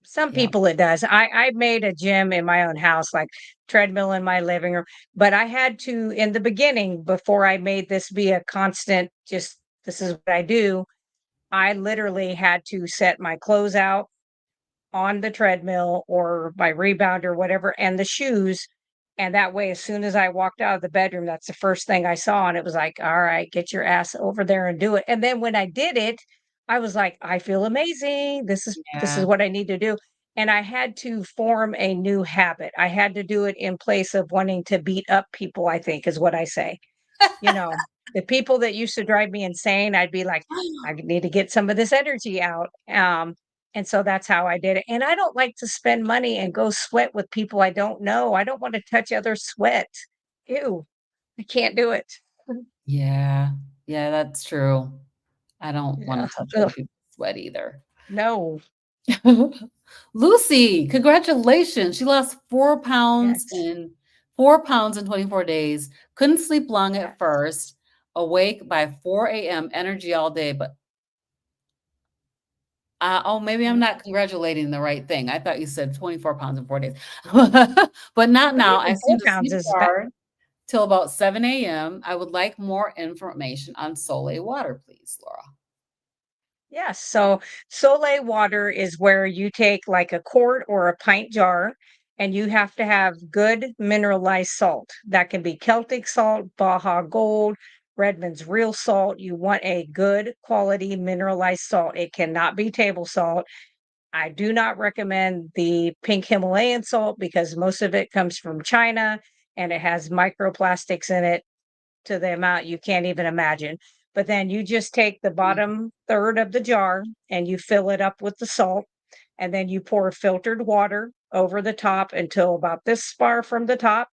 Some Yeah. people it does. I made a gym in my own house, like treadmill in my living room, but I had to in the beginning before I made this be a constant, just this is what I do. I literally had to set my clothes out on the treadmill or my rebound or whatever and the shoes. And that way, as soon as I walked out of the bedroom, that's the first thing I saw. And it was like, all right, get your ass over there and do it. And then when I did it, I was like, I feel amazing. This is Yeah. what I need to do. And I had to form a new habit. I had to do it in place of wanting to beat up people, I think is what I say. You know, the people that used to drive me insane, I'd be like, I need to get some of this energy out. And so that's how I did it. And I don't like to spend money and go sweat with people I don't know. I don't want to touch other sweat. Ew, I can't do it. Yeah. Yeah, that's true. I don't want Yeah. to touch other Ugh, people's sweat either. no. Lucy, congratulations. She lost 4 pounds Yes. in 4 pounds in 24 days. Couldn't sleep long at Yes. first. Awake by 4 a.m. Energy all day. But maybe I'm Mm. not congratulating the right thing. I thought you said 24 pounds in 4 days. But not But now. I even seem to 4 pounds sleep is bad. hard till about 7 a.m. I would like more information on Soleil water, please, Laura. Yes. So Soleil water is where you take like a quart or a pint jar and you have to have good mineralized salt. That can be Celtic salt, Baja Gold, Redmond's real salt. You want a good quality mineralized salt. It cannot be table salt. I do not recommend the pink Himalayan salt because most of it comes from China and it has microplastics in it to the amount you can't even imagine. But then you just take the Mm. bottom third of the jar and you fill it up with the salt. And then you pour filtered water over the top until about this far from the top.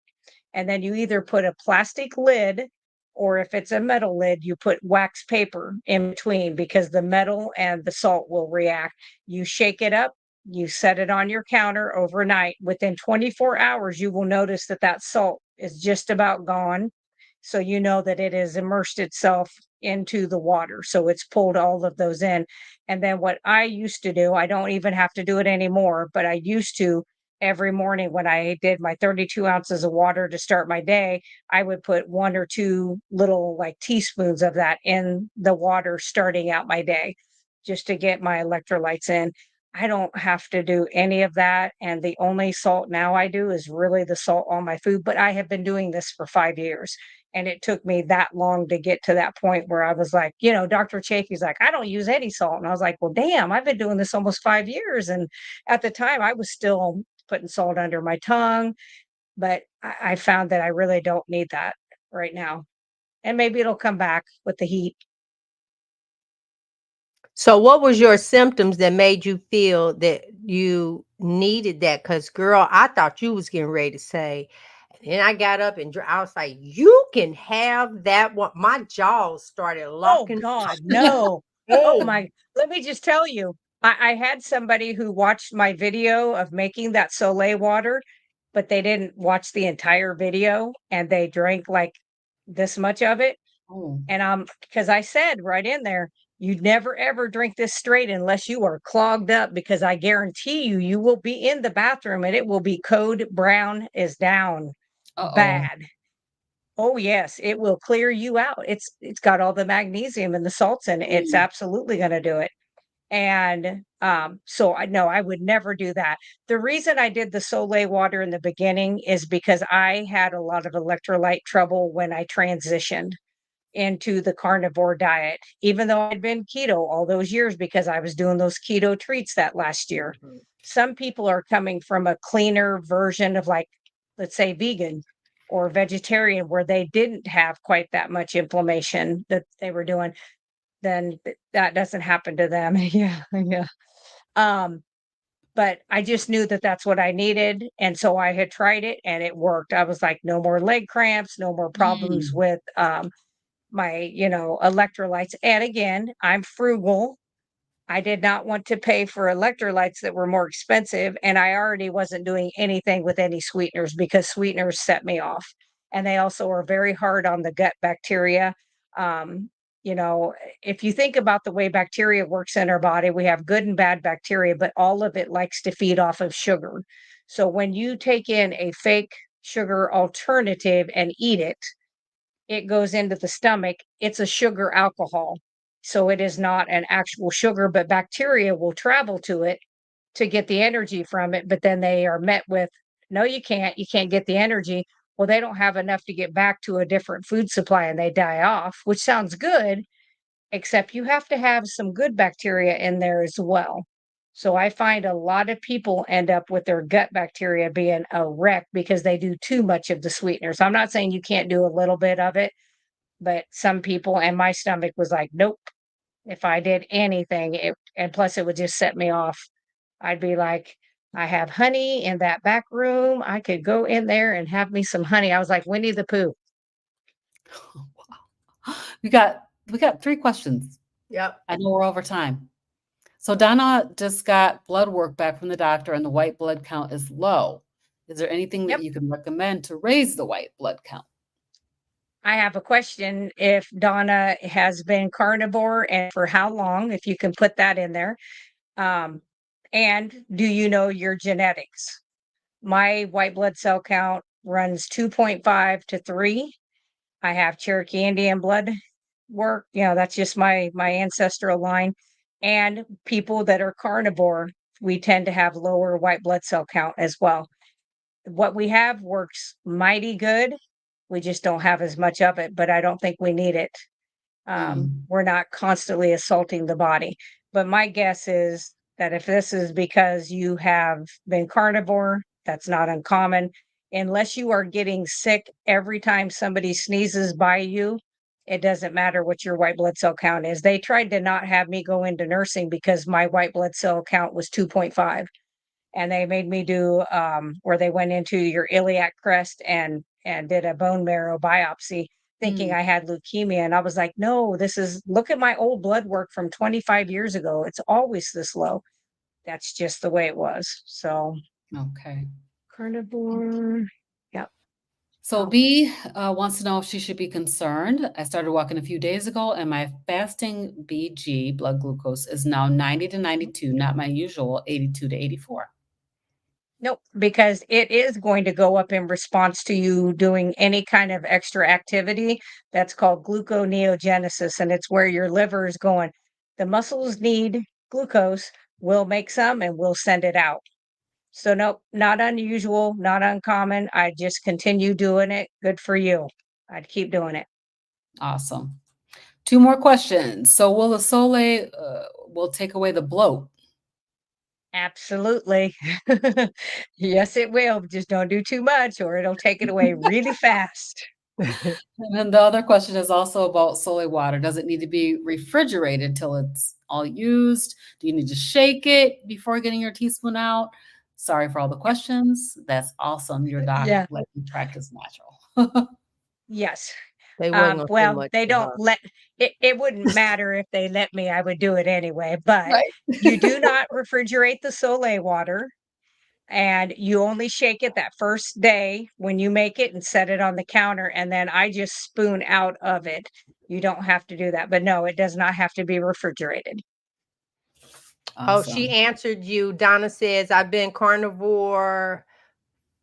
And then you either put a plastic lid or if it's a metal lid, you put wax paper in between because the metal and the salt will react. You shake it up, you set it on your counter overnight. Within 24 hours, you will notice that that salt is just about gone. So you know that it has immersed itself into the water. So it's pulled all of those in. And then what I used to do, I don't even have to do it anymore, but I used to every morning when I did my 32 ounces of water to start my day, I would put 1 or 2 little like teaspoons of that in the water starting out my day just to get my electrolytes in. I don't have to do any of that. And the only salt now I do is really the salt on my food. But I have been doing this for 5 years. And it took me that long to get to that point where I was like, Dr. Chafee's like, I don't use any salt. And I was like, well, damn, I've been doing this almost 5 years. And at the time, I was still putting salt under my tongue. But I found that I really don't need that right now. And maybe it'll come back with the heat. So what was your symptoms that made you feel that you needed that? Because girl, I thought you was getting ready to say, and then I got up and I was like, you can have that one. My jaws started Oh locking. God, no. Oh Hey, my, let me just tell you, I had somebody who watched my video of making that Soleil water, but they didn't watch the entire video and they drank like this much of it. Oh, And because I said right in there, you'd never ever drink this straight unless you are clogged up, because I guarantee you, you will be in the bathroom and it will be code brown is down uh-oh. bad. Oh yes, it will clear you out. It's got all the magnesium and the salts in it. It's Mm, absolutely going to do it. And so I know I would never do that. The reason I did the Soleil water in the beginning is because I had a lot of electrolyte trouble when I transitioned into the carnivore diet, even though I'd been keto all those years because I was doing those keto treats that last year. Mhm. Some people are coming from a cleaner version of, like, let's say vegan or vegetarian, where they didn't have quite that much inflammation that they were doing. Then that doesn't happen to them. Yeah, yeah. Um, but I just knew that that's what I needed. And so I had tried it and it worked. I was like, no more leg cramps, no more problems mm, with my, electrolytes. And again, I'm frugal. I did not want to pay for electrolytes that were more expensive. And I already wasn't doing anything with any sweeteners because sweeteners set me off. And they also are very hard on the gut bacteria. Um, you know, if you think about the way bacteria works in our body, we have good and bad bacteria, but all of it likes to feed off of sugar. So when you take in a fake sugar alternative and eat it, it goes into the stomach, it's a sugar alcohol. So it is not an actual sugar, but bacteria will travel to it to get the energy from it. But then they are met with, no, you can't get the energy. Well, they don't have enough to get back to a different food supply and they die off, which sounds good, except you have to have some good bacteria in there as well. So I find a lot of people end up with their gut bacteria being a wreck because they do too much of the sweeteners. I'm not saying you can't do a little bit of it, but some people, and my stomach was like, nope. If I did anything, and plus it would just set me off. I'd be like, I have honey in that back room. I could go in there and have me some honey. I was like Winnie the Pooh. wow. We got 3 questions. Yep. I know we're over time. So Donna just got blood work back from the doctor and the white blood count is low. Is there anything that Yep. you can recommend to raise the white blood count? I have a question. If Donna has been carnivore and for how long, if you can put that in there. Um, and do you know your genetics? My white blood cell count runs 2.5 to 3. I have Cherokee Indian blood work. That's just my ancestral line. And people that are carnivore, we tend to have lower white blood cell count as well. What we have works mighty good. We just don't have as much of it, but I don't think we need it. Mm, We're not constantly assaulting the body. But my guess is that if this is because you have been carnivore, that's not uncommon. Unless you are getting sick every time somebody sneezes by you, it doesn't matter what your white blood cell count is. They tried to not have me go into nursing because my white blood cell count was 2.5. And they made me do where they went into your iliac crest and did a bone marrow biopsy thinking mm, I had leukemia. And I was like, no, look at my old blood work from 25 years ago. It's always this low. That's just the way it was. So okay. carnivore. Yep. So Oh, B wants to know if she should be concerned. I started walking a few days ago, and my fasting BG blood glucose is now 90 to 92, not my usual 82 to 84. Nope, because it is going to go up in response to you doing any kind of extra activity. That's called gluconeogenesis, and it's where your liver is going. The muscles need glucose, we'll make some and we'll send it out. So, nope, not unusual, not uncommon. I just continue doing it. Good for you. I'd keep doing it. Awesome. 2 more questions. So will the Sole will take away the bloat? Absolutely. Yes, it will. Just don't do too much or it'll take it away really fast. And then the other question is also about Sole water. Does it need to be refrigerated till it's all used? Do you need to shake it before getting your teaspoon out? Sorry for all the questions. That's awesome. Your doc Yeah. let you practice natural. Yes. They wasn't gonna say Well, much they to don't her. let it wouldn't matter if they let me, I would do it anyway. But Right. you do not refrigerate the Soleil water, and you only shake it that first day when you make it and set it on the counter. And then I just spoon out of it. You don't have to do that. But no, it does not have to be refrigerated. Oh, she Awesome. answered you. Donna says, I've been carnivore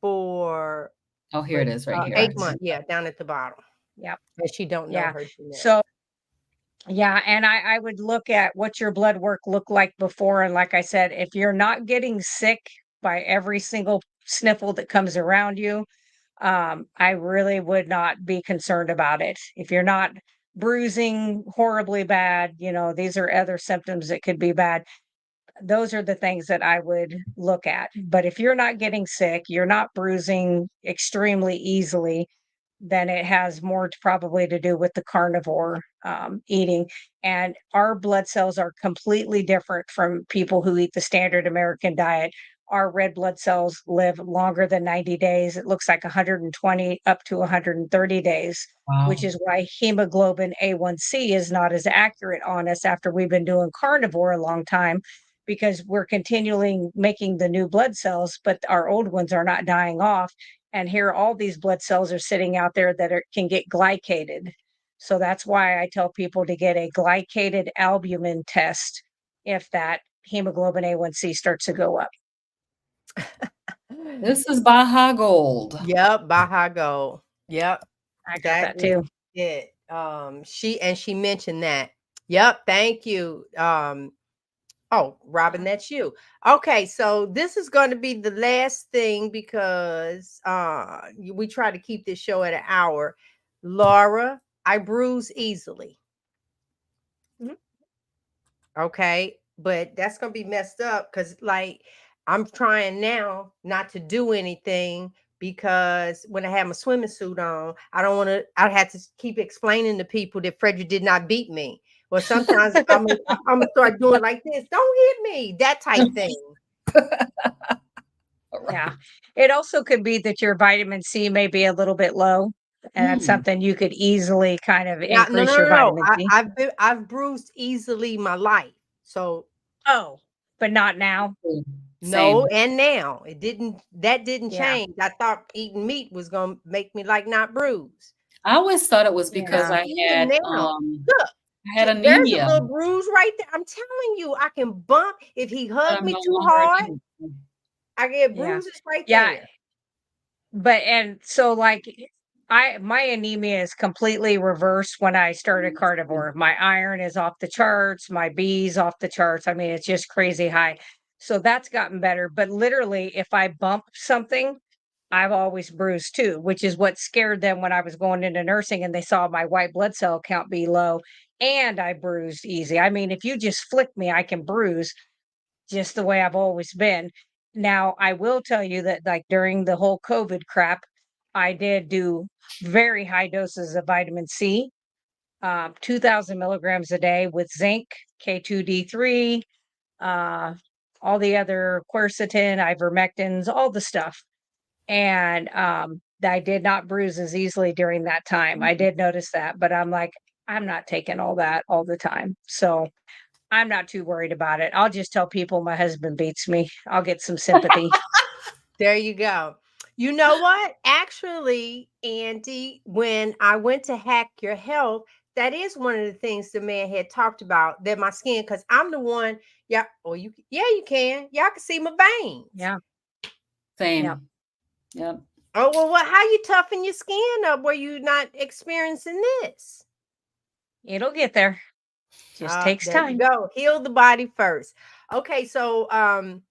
for Oh, here it is right 8 here. 8 months. months. Yeah, down at the bottom. Yep. And she don't know Yeah. her genetics. So yeah, and I would look at what your blood work looked like before. And like I said, if you're not getting sick by every single sniffle that comes around you, I really would not be concerned about it. If you're not bruising horribly bad, these are other symptoms that could be bad. Those are the things that I would look at. But if you're not getting sick, you're not bruising extremely easily, then it has more probably to do with the carnivore eating. And our blood cells are completely different from people who eat the standard American diet. Our red blood cells live longer than 90 days. It looks like 120 up to 130 days, which Wow. is why hemoglobin A1C is not as accurate on us after we've been doing carnivore a long time, because we're continually making the new blood cells, but our old ones are not dying off. And here, all these blood cells are sitting out there that can get glycated. So that's why I tell people to get a glycated albumin test if that hemoglobin A1C starts to go up. This is Baja Gold. Yep, Baja Gold. Yep, I got that that is too. it. She mentioned that. Yep, thank you. Oh, Robyn, that's you. Okay, so this is going to be the last thing because we try to keep this show at an hour. Laura, I bruise easily. Mhm. Okay, but that's gonna be messed up because like I'm trying now not to do anything because when I have my swimming suit on, I don't want to. I had to keep explaining to people that Frederick did not beat me. Well, sometimes I'm gonna start doing like this. Don't hit me, that type thing. Yeah. It also could be that your vitamin C may be a little bit low. And that's Mm. something you could easily kind of Yeah, no, increase no, your no, no. vitamin C. I've bruised easily my life. So Oh, but not now. no, Same. and now that didn't Yeah. change. I thought eating meat was gonna make me like not bruise. I always thought it was because Yeah. I Even now, look, had there's a anemia, little bruise right there. I'm telling you, I can bump if he but hugged I'm me no too longer hard. anemic. I get Yeah. bruises right Yeah. there. But and so like my anemia is completely reversed when I started carnivore. My iron is off the charts, my B's off the charts. I mean, it's just crazy high. So that's gotten better. But literally, if I bump something, I've always bruised too, which is what scared them when I was going into nursing and they saw my white blood cell count be low and I bruised easy. I mean, if you just flick me, I can bruise just the way I've always been. Now, I will tell you that, like during the whole COVID crap, I did do very high doses of vitamin C, 2,000 milligrams a day with zinc, K2D3, uh, all the other quercetin, ivermectins, all the stuff. And I did not bruise as easily during that time. I did notice that, but I'm like, I'm not taking all that all the time. So I'm not too worried about it. I'll just tell people my husband beats me. I'll get some sympathy. There you go. You know what? Actually, Andy, when I went to Hack Your Health, that is one of the things the man had talked about that my skin, because I'm the one, yeah, or you can see my veins. Yeah. Same. Yep. Oh, well, how you toughen your skin up where you not experiencing this? It'll get there. Just takes There you time. go. Heal the body first. Okay, so I'm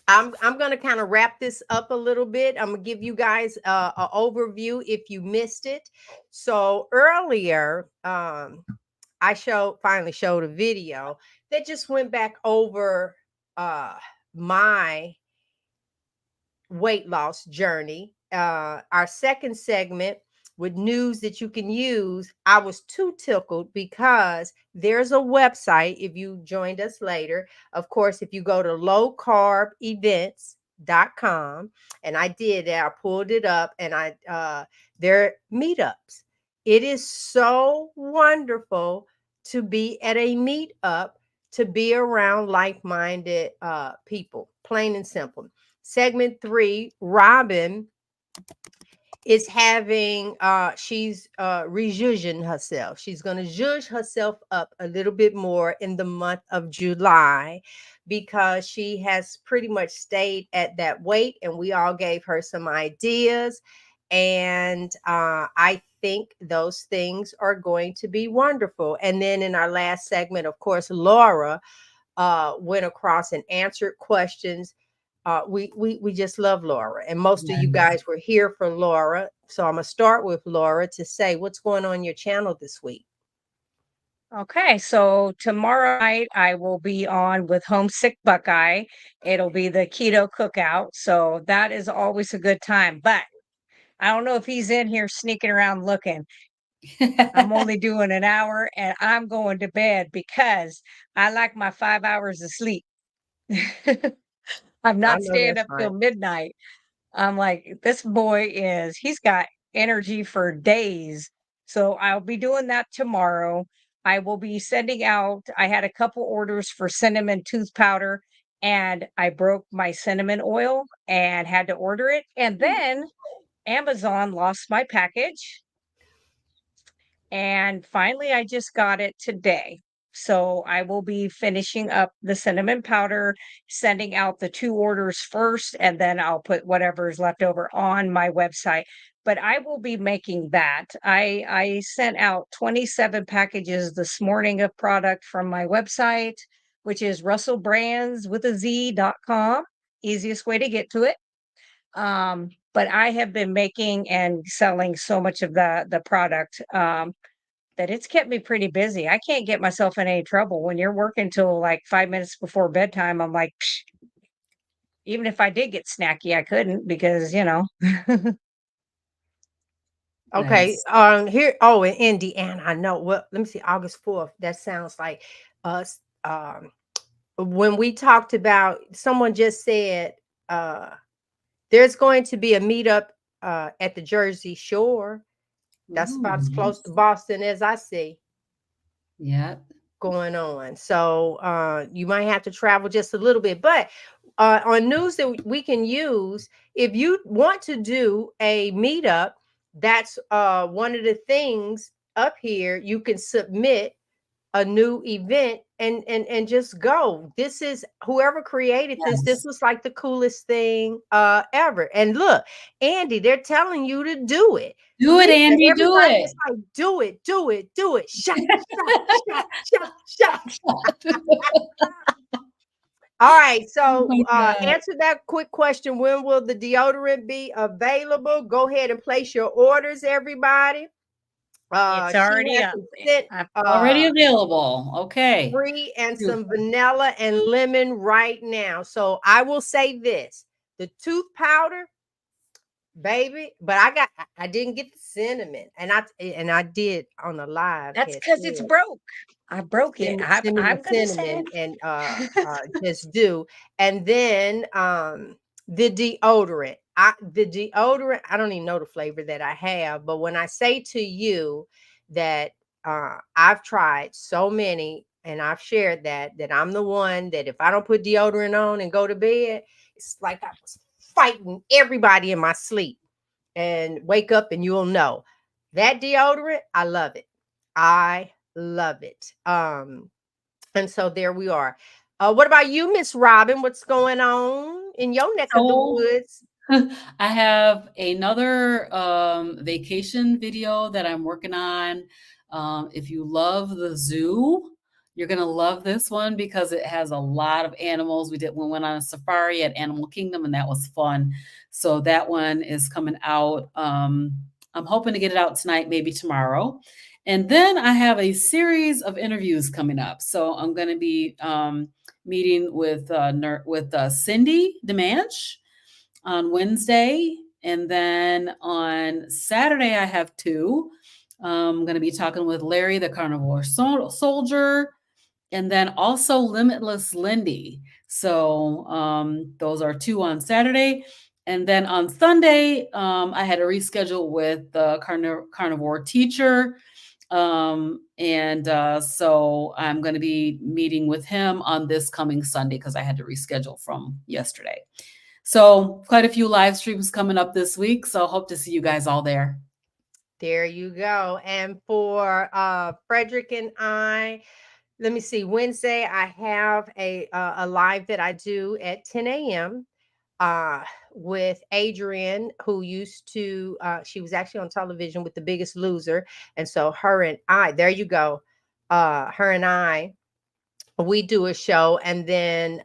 gonna kind of wrap this up a little bit. I'm gonna give you guys an overview if you missed it. So earlier, I finally showed a video that just went back over my weight loss journey. Our second segment with news that you can use. I was too tickled because there's a website. If you joined us later, of course, if you go to lowcarbevents.com, and I did that, I pulled it up, and their meetups. It is so wonderful to be at a meetup, to be around like-minded people, plain and simple. Segment 3, Robyn is having she's rejudging herself. She's going to judge herself up a little bit more in the month of July, because she has pretty much stayed at that weight, and we all gave her some ideas, and I think those things are going to be wonderful. And then in our last segment, of course, Laura went across and answered questions. We just love Laura, and most of you guys were here for Laura. So I'm gonna start with Laura to say what's going on your channel this week. Okay, so tomorrow night I will be on with Homesick Buckeye. It'll be the keto cookout, so that is always a good time. But I don't know if he's in here sneaking around looking. I'm only doing an hour, and I'm going to bed because I like my 5 hours of sleep. I'm I not know staying that's up till right. midnight. I'm like, this boy he's got energy for days. So I'll be doing that tomorrow. I will be sending out, I had a couple orders for cinnamon tooth powder, and I broke my cinnamon oil and had to order it. And then Amazon lost my package. And finally, I just got it today. So I will be finishing up the cinnamon powder, sending out the 2 orders first, and then I'll put whatever's left over on my website. But I will be making that. I sent out 27 packages this morning of product from my website, which is russellbrands.com. Easiest way to get to it. But I have been making and selling so much of the product that it's kept me pretty busy. I can't get myself in any trouble when you're working till like 5 minutes before bedtime. I'm like, psh, even if I did get snacky, I couldn't because, Okay. Nice. Here. Oh, in Indiana, I know. Well, let me see. August 4th. That sounds like us. When we talked about, someone just said there's going to be a meetup at the Jersey Shore. That's Ooh, about as close nice. to Boston as I see Yep. going on. So you might have to travel just a little bit. But on news that we can use, if you want to do a meetup, that's one of the things up here. You can submit a new event and just go. This is whoever created this. This Yes. was like the coolest thing ever. And look, Andy, they're telling you to do it. Do it, Lisa, Andy. Do everybody it. is like, do it, do it, do it. Shot, shot, shot, shot, shot. All right. Oh So my God. answer that quick question. When will the deodorant be available? Go ahead and place your orders, everybody. it's She already has up. some scent Already available. Okay. free and Super. some vanilla and lemon right now. So I will say this: the tooth powder, baby, but I didn't get the cinnamon, and I did on the live That's had because it's said broke. I broke it. send me the I'm going to say cinnamon and just do. And then the deodorant. I don't even know the flavor that I have, but when I say to you that I've tried so many and I've shared that I'm the one that if I don't put deodorant on and go to bed, it's like I was fighting everybody in my sleep, and wake up and you'll know that deodorant, I love it. I love it. And so there we are. What about you, Miss Robyn? What's going on in your neck of the So woods? I have another vacation video that I'm working on. If you love the zoo, you're gonna love this one because it has a lot of animals. We went on a safari at Animal Kingdom, and that was fun. So that one is coming out. I'm hoping to get it out tonight, maybe tomorrow. And then I have a series of interviews coming up. So I'm going to be meeting with Cindy Demanche on Wednesday. And then on Saturday, I have two. I'm going to be talking with Larry, the Carnivore Soldier, and then also Limitless Lindy. So those are two on Saturday. And then on Sunday, I had to reschedule with the Carnivore teacher. So I'm going to be meeting with him on this coming Sunday because I had to reschedule from yesterday. So quite a few live streams coming up this week. So hope to see you guys all there. There you go. And for Frederick and I, let me see. Wednesday, I have a live that I do at 10 a.m. With Adrienne, who used to, she was actually on television with The Biggest Loser. And so her and I, there you go. Her and I, we do a show, and then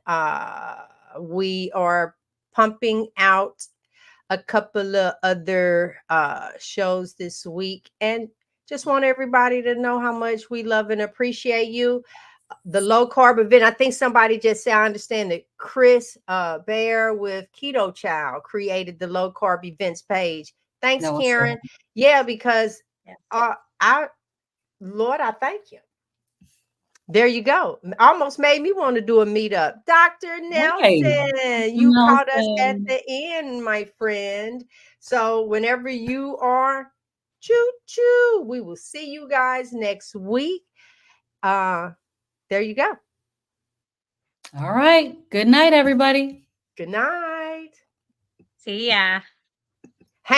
we are pumping out a couple of other shows this week, and just want everybody to know how much we love and appreciate you. The low carb event, I think somebody just said, I understand that Chris Bear with Keto Child created the low carb events page. Thanks, Karen. Yeah, because Lord, I thank you. There you go. Almost made me want to do a meetup. Dr. Nelson, you caught us at the end, my friend. So whenever you are, choo-choo, we will see you guys next week. There you go. All right. Good night, everybody. Good night. See ya.